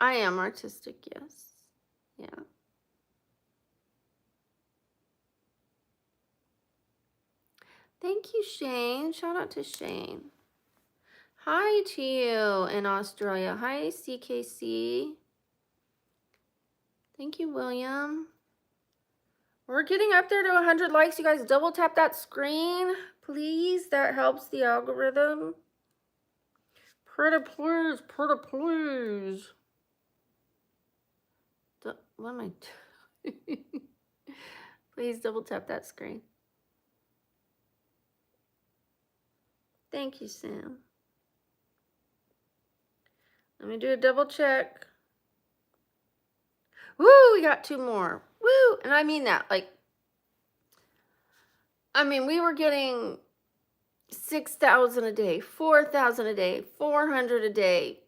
I am artistic, yes. Yeah. Thank you, Shane. Shout out to Shane. Hi to you in Australia. Hi, CKC. Thank you, William. We're getting up there to 100 likes. You guys double tap that screen, please. That helps the algorithm. Pretty please, pretty please. What am I doing? Please double tap that screen. Thank you, Sam. Let me do a double check. Woo, we got 2 more. Woo, and I mean that. Like, I mean, we were getting 6,000 a day, 4,000 a day, 400 a day,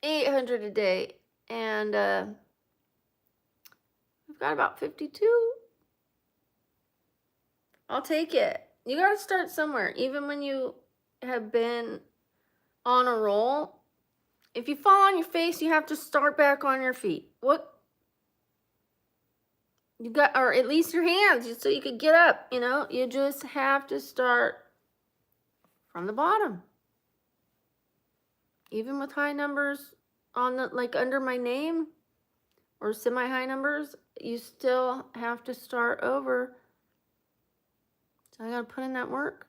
800 a day, and we've got about 52. I'll take it. You gotta start somewhere, even when you have been on a roll. If you fall on your face, you have to start back on your feet. What you got, or at least your hands, so you could get up. You just have to start from the bottom. Even with high numbers on the, like, under my name, or semi-high numbers, you still have to start over. So I gotta put in that work.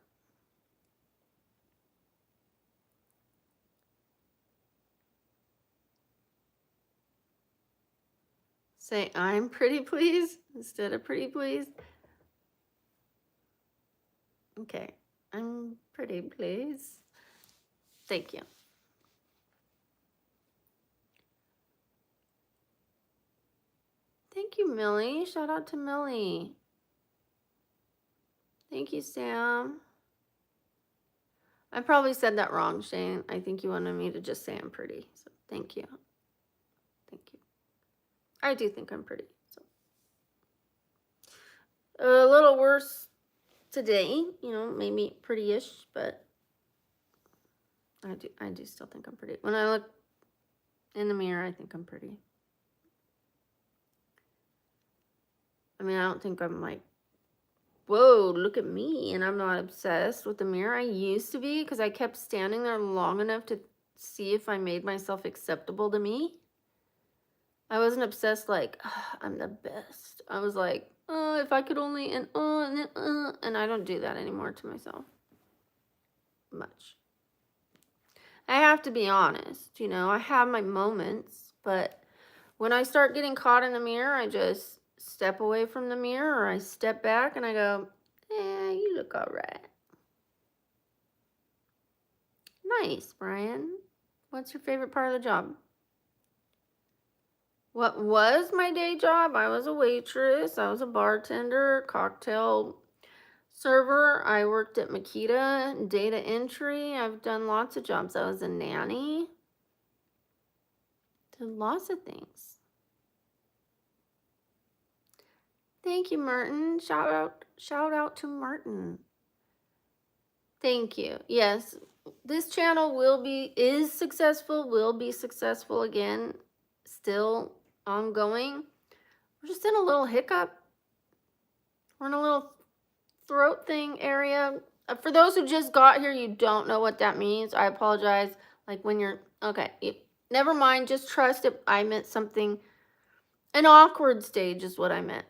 Say, I'm pretty please instead of pretty please. Okay, I'm pretty please. Thank you. Thank you, Millie. Shout out to Millie. Thank you, Sam. I probably said that wrong, Shane. I think you wanted me to just say I'm pretty. So thank you. Thank you. I do think I'm pretty. So a little worse today, maybe pretty-ish, but I do still think I'm pretty. When I look in the mirror, I think I'm pretty. I mean, I don't think I'm like, whoa, look at me, and I'm not obsessed with the mirror. I used to be, because I kept standing there long enough to see if I made myself acceptable to me. I wasn't obsessed like, I'm the best. I was like, if I could only, and I don't do that anymore to myself much. I have to be honest, I have my moments, but when I start getting caught in the mirror, I just step away from the mirror, or I step back and I go, you look all right. Nice, Brian. What's your favorite part of the job? What was my day job? I was a waitress. I was a bartender, cocktail server. I worked at Makita, data entry. I've done lots of jobs. I was a nanny. Did lots of things. Thank you, Martin. Shout out to Martin. Thank you. Yes, this channel is successful, will be successful again, still ongoing. We're just in a little hiccup. We're in a little throat thing area. For those who just got here, you don't know what that means. I apologize. Like when you're, okay, never mind. Just trust it. I meant something, an awkward stage is what I meant.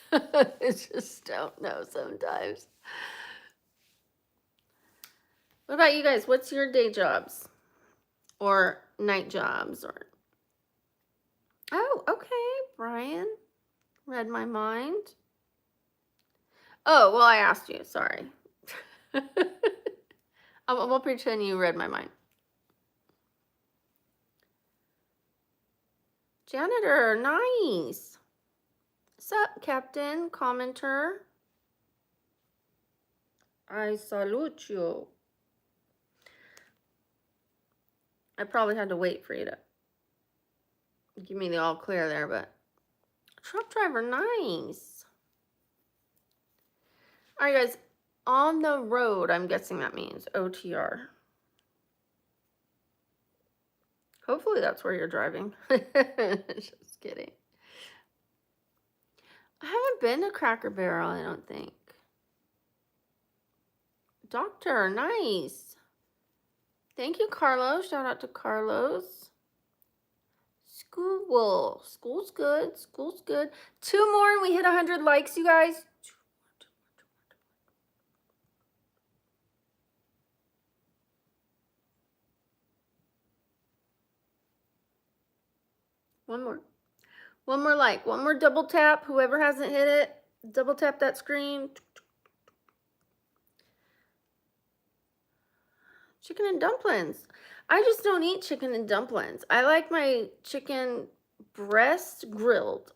I just don't know sometimes. What about you guys? What's your day jobs or night jobs? Or oh, okay, Brian read my mind. Oh, well, I asked you. Sorry. We'll pretend you read my mind. Janitor, nice. Sup, Captain, commenter. I salute you. I probably had to wait for you to give me the all clear there, but truck driver, nice. All right, guys, on the road, I'm guessing that means OTR. Hopefully that's where you're driving. Just kidding. I haven't been to Cracker Barrel, I don't think. Doctor, nice. Thank you, Carlos. Shout out to Carlos. School. School's good. School's good. 2 more and we hit 100 likes, you guys. One more. One more like. One more double tap. Whoever hasn't hit it, double tap that screen. Chicken and dumplings. I just don't eat chicken and dumplings. I like my chicken breast grilled.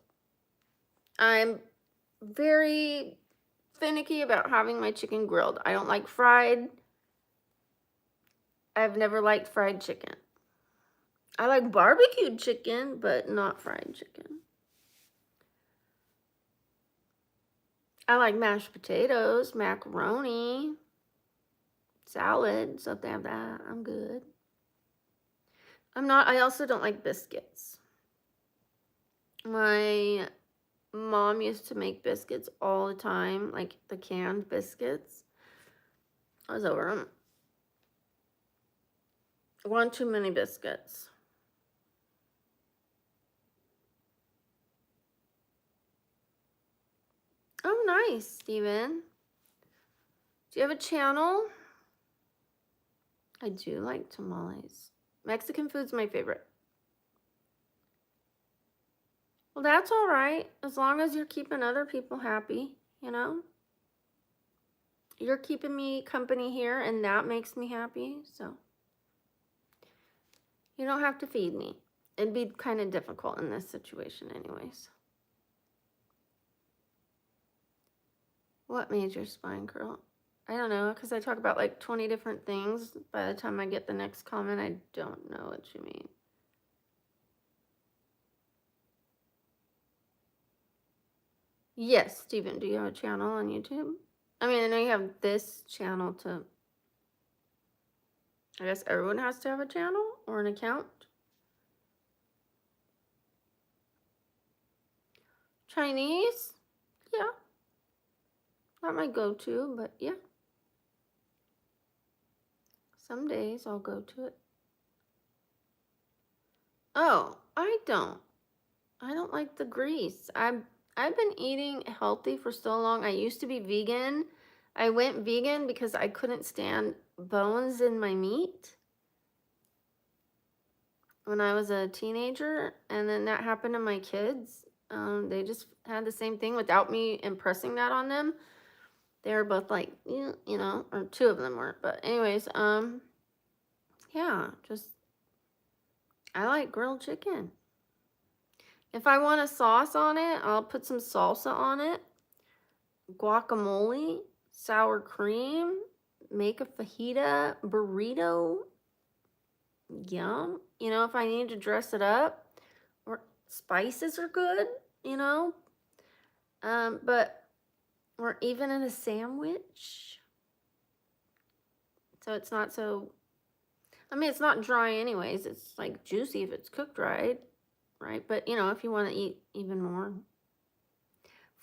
I'm very finicky about having my chicken grilled. I don't like fried. I've never liked fried chicken. I like barbecued chicken, but not fried chicken. I like mashed potatoes, macaroni, salad. So if they have that, I'm good. I also don't like biscuits. My mom used to make biscuits all the time, like the canned biscuits. I was over them. One too many biscuits. Oh, nice, Steven. Do you have a channel? I do like tamales. Mexican food's my favorite. Well, that's all right, as long as you're keeping other people happy, you know? You're keeping me company here, and that makes me happy, so. You don't have to feed me. It'd be kind of difficult in this situation anyways. What made your spine curl? I don't know, because I talk about like 20 different things. By the time I get the next comment, I don't know what you mean. Yes, Steven, do you have a channel on YouTube? I mean, I know you have this channel to... I guess everyone has to have a channel or an account. Chinese? Yeah. Not my go-to, but yeah. Some days I'll go to it. Oh, I don't like the grease. I've been eating healthy for so long. I used to be vegan. I went vegan because I couldn't stand bones in my meat when I was a teenager, and then that happened to my kids. They just had the same thing without me impressing that on them. They were both like, you know, or two of them were. But anyways, yeah, just I like grilled chicken. If I want a sauce on it, I'll put some salsa on it, guacamole, sour cream, make a fajita burrito. Yum. You know, if I need to dress it up, or spices are good, you know. But or even in a sandwich. So it's not so, I mean, it's not dry anyways. It's like juicy if it's cooked right? But you know, if you want to eat even more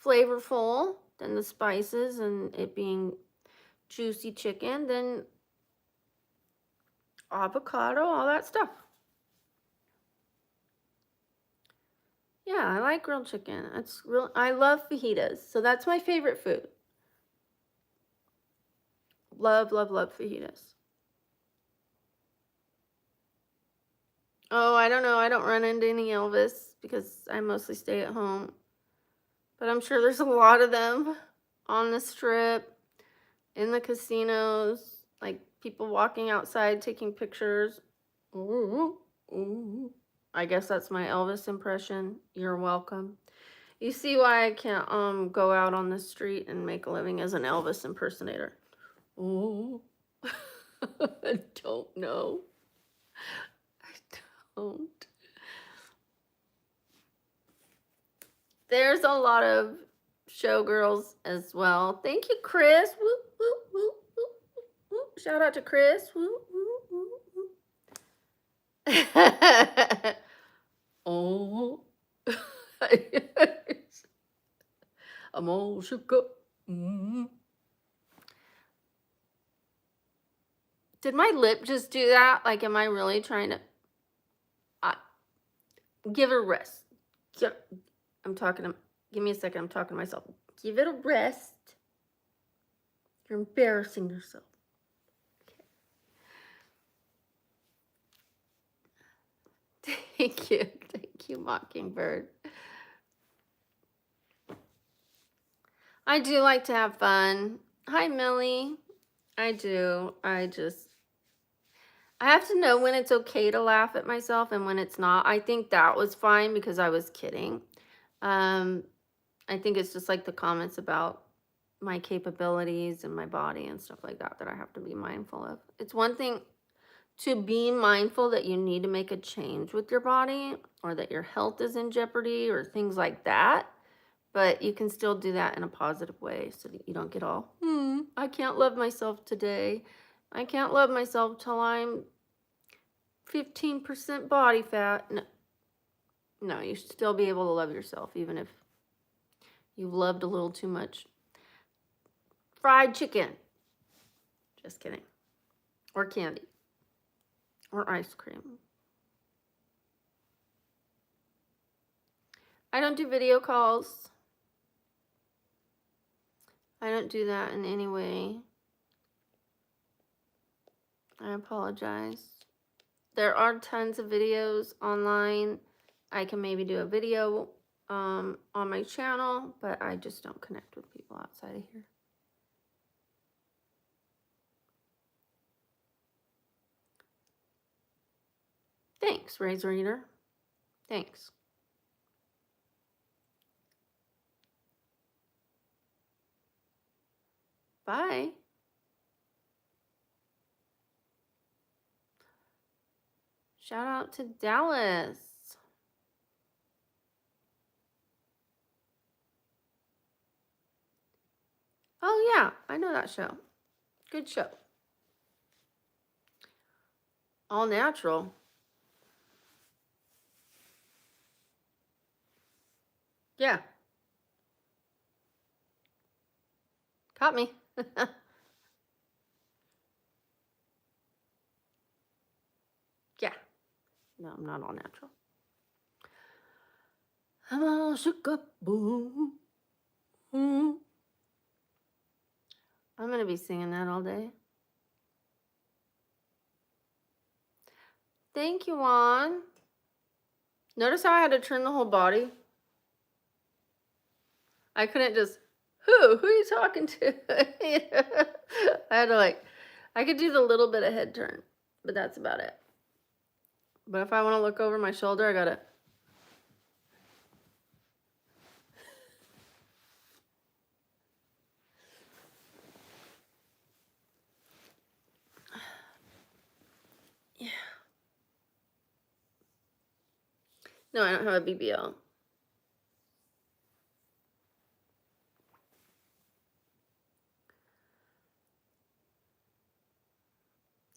flavorful than the spices and it being juicy chicken, then avocado, all that stuff. Yeah, I like grilled chicken. It's real. I love fajitas, so that's my favorite food. Love, love, love fajitas. Oh, I don't know. I don't run into any Elvis because I mostly stay at home. But I'm sure there's a lot of them on the strip, in the casinos, like people walking outside taking pictures. Ooh, ooh. I guess that's my Elvis impression. You're welcome. You see why I can't go out on the street and make a living as an Elvis impersonator. Ooh. I don't know. I don't. There's a lot of showgirls as well. Thank you, Chris. Woo, woo, woo, woo, woo. Shout out to Chris. Woo, woo, woo, woo. Oh. I'm all shook up. Did my lip just do that? Like, am I really trying to give it a rest? I'm talking to, give me a second. I'm talking to myself. Give it a rest. You're embarrassing yourself. Okay. Thank you. Thank you, Mockingbird. I do like to have fun. Hi, Millie. I do. I have to know when it's okay to laugh at myself and when it's not. I think that was fine because I was kidding. I think it's just like the comments about my capabilities and my body and stuff like that I have to be mindful of. It's one thing to be mindful that you need to make a change with your body or that your health is in jeopardy or things like that. But you can still do that in a positive way so that you don't get all, I can't love myself today. I can't love myself till I'm 15% body fat. No, no, you should still be able to love yourself even if you've loved a little too much fried chicken. Just kidding. Or candy. Or ice cream. I don't do video calls. I don't do that in any way. I apologize. There are tons of videos online. I can maybe do a video on my channel, but I just don't connect with people outside of here. Thanks, Razor Eater. Thanks. Bye. Shout out to Dallas. Oh, yeah, I know that show. Good show. All natural. Yeah. Caught me. Yeah. No, I'm not all natural. I'm all shook up. Boom. I'm going to be singing that all day. Thank you, Juan. Notice how I had to turn the whole body? I couldn't just, who are you talking to? I had to I could do the little bit of head turn, but that's about it. But if I want to look over my shoulder, I gotta. Yeah. No, I don't have a BBL.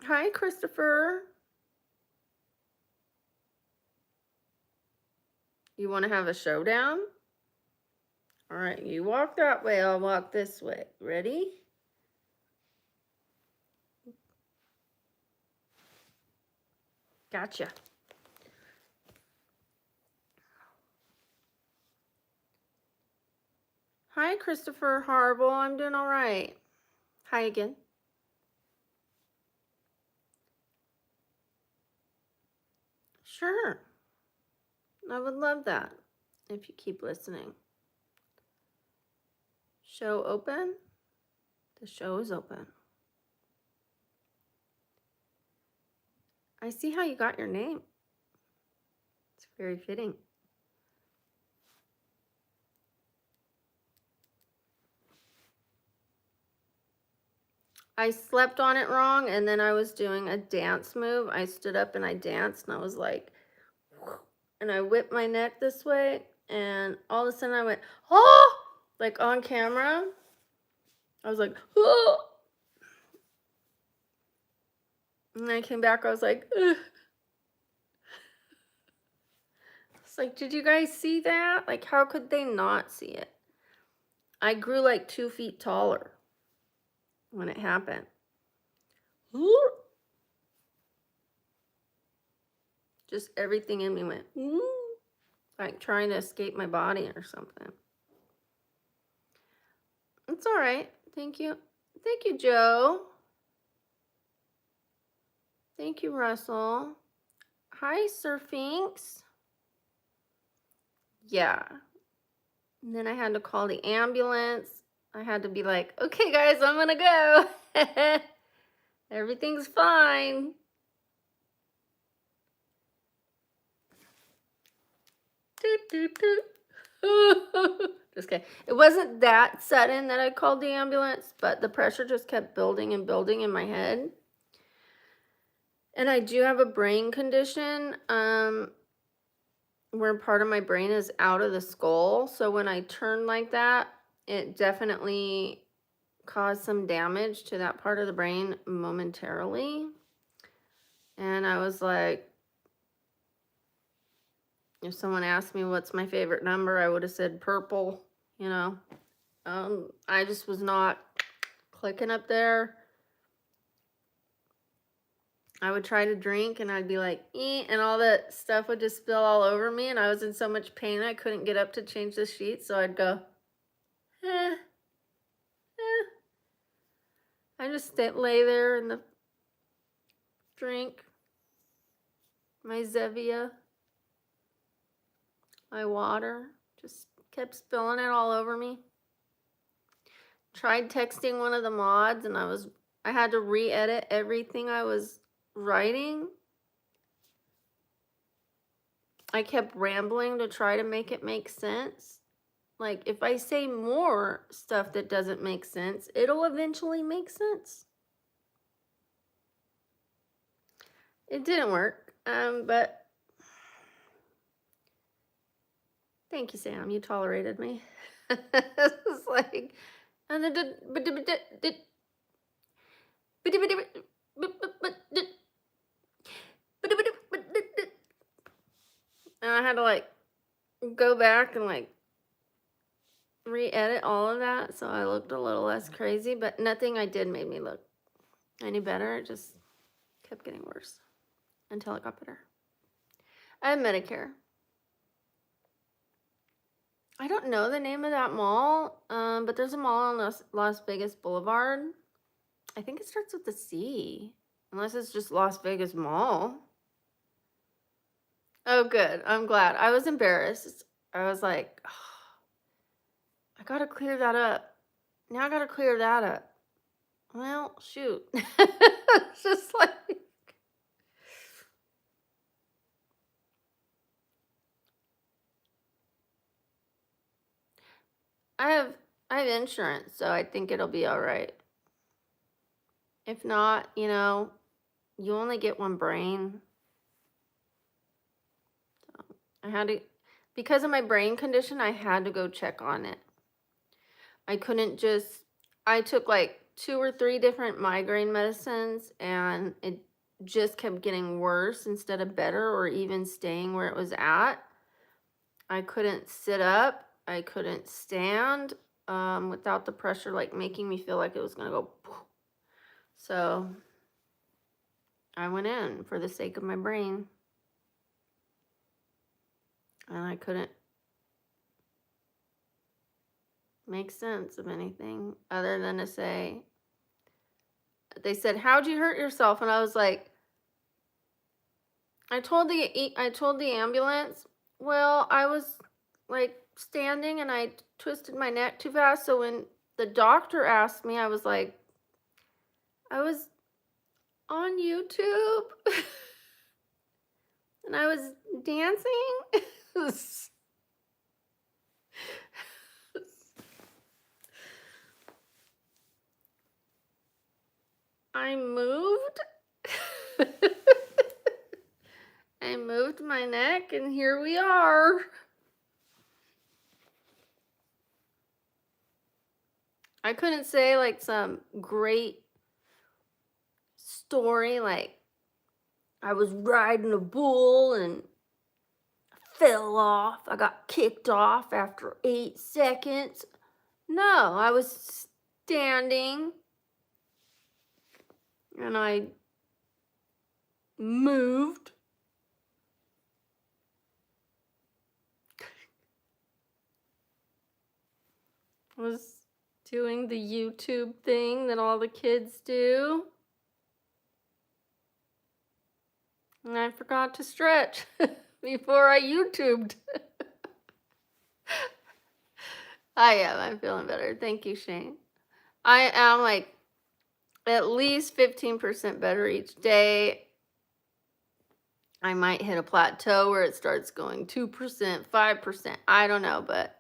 Hi, Christopher. You want to have a showdown? All right, you walk that way, I'll walk this way. Ready? Gotcha. Hi, Christopher Harble. I'm doing all right. Hi again. Sure. I would love that if you keep listening. Show open? The show is open. I see how you got your name. It's very fitting. I slept on it wrong, and then I was doing a dance move. I stood up and I danced, and I was like, and I whipped my neck this way, and all of a sudden I went, oh, like on camera. I was like, oh. And then I came back, I was like, ugh. It's like, did you guys see that? Like, how could they not see it? I grew like 2 feet taller when it happened. Just everything in me went, like trying to escape my body or something. It's all right. Thank you. Thank you, Joe. Thank you, Russell. Hi, Sir Finks. Yeah. And then I had to call the ambulance. I had to be like, okay, guys, I'm going to go. Everything's fine. Doot, doot, doot. Just kidding. It wasn't that sudden that I called the ambulance, but the pressure just kept building and building in my head. And I do have a brain condition, where part of my brain is out of the skull. So when I turn like that, it definitely caused some damage to that part of the brain momentarily. And I was like, if someone asked me what's my favorite number, I would have said purple, you know. I just was not clicking up there. I would try to drink and I'd be like, and all that stuff would just spill all over me. And I was in so much pain, I couldn't get up to change the sheets. So I'd go, eh. I just lay there in the drink my Zevia, my water, just kept spilling it all over me. Tried texting one of the mods and I had to re-edit everything I was writing. I kept rambling to try to make it make sense. Like, if I say more stuff that doesn't make sense, it'll eventually make sense. It didn't work, but thank you, Sam. You tolerated me. It's like, and I had to like go back and like re-edit all of that so I looked a little less crazy, but nothing I did made me look any better. It just kept getting worse until it got better. I have Medicare. I don't know the name of that mall, but there's a mall on Las Vegas Boulevard. I think it starts with the C, unless it's just Las Vegas Mall. Oh, good. I'm glad. I was embarrassed. I was like, oh, I gotta clear that up. Now I gotta clear that up. Well, shoot. It's just like, I have insurance, so I think it'll be all right. If not, you know, you only get one brain. So I had to, because of my brain condition, I had to go check on it. I couldn't just, I took like 2 or 3 different migraine medicines and it just kept getting worse instead of better or even staying where it was at. I couldn't sit up. I couldn't stand without the pressure like making me feel like it was going to go poof. So I went in for the sake of my brain. And I couldn't make sense of anything other than to say, they said, how'd you hurt yourself? And I was like, I told the ambulance, well, I was like standing and I twisted my neck too fast. So when the doctor asked me, I was like, I was on YouTube and I was dancing. I moved. I moved my neck and here we are. I couldn't say like some great story like I was riding a bull and fell off. I got kicked off after 8 seconds. No, I was standing and I moved. I was doing the YouTube thing that all the kids do. And I forgot to stretch before I YouTubed. I'm feeling better. Thank you, Shane. I am like at least 15% better each day. I might hit a plateau where it starts going 2%, 5%. I don't know, but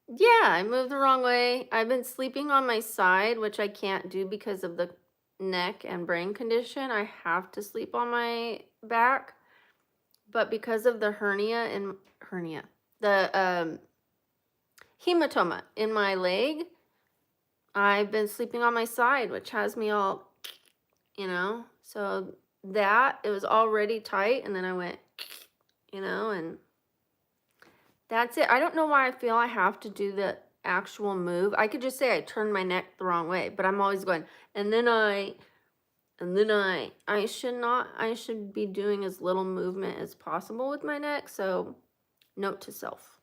Yeah, I moved the wrong way. I've been sleeping on my side, which I can't do because of the neck and brain condition. I have to sleep on my back. But because of the the hematoma in my leg, I've been sleeping on my side, which has me all, so that it was already tight, and then I went, and that's it. I don't know why I feel I have to do the actual move. I could just say I turned my neck the wrong way, but I'm always going, and then I should not, I should be doing as little movement as possible with my neck. So note to self.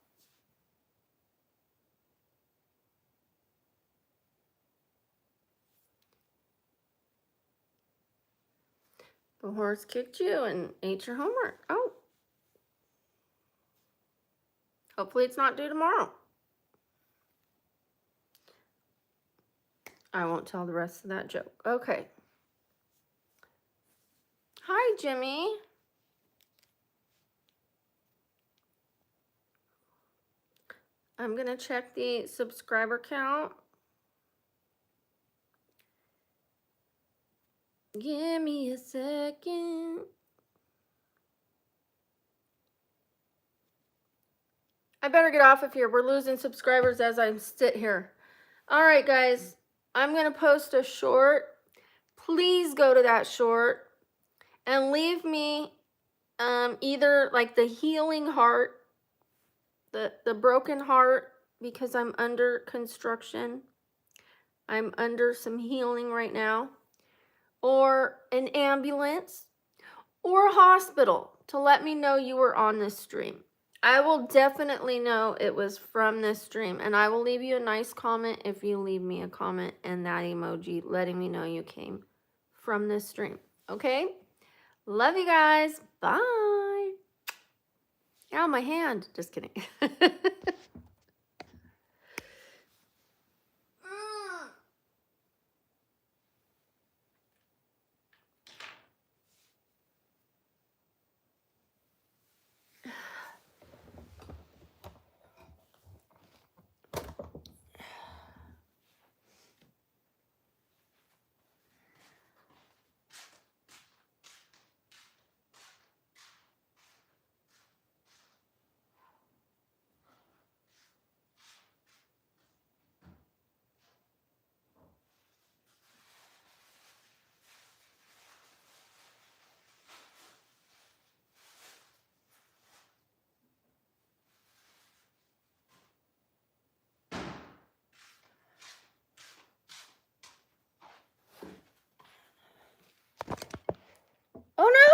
The horse kicked you and ate your homework. Oh, hopefully it's not due tomorrow. I won't tell the rest of that joke. Okay. Hi, Jimmy. I'm going to check the subscriber count. Give me a second. I better get off of here. We're losing subscribers as I sit here. All right, guys. I'm going to post a short. Please go to that short and leave me either like the healing heart, the broken heart, because I'm under construction. I'm under some healing right now, or an ambulance, or a hospital to let me know you were on this stream. I will definitely know it was from this stream, and I will leave you a nice comment if you leave me a comment and that emoji letting me know you came from this stream. Okay? Love you guys. Bye. Ow, my hand. Just kidding.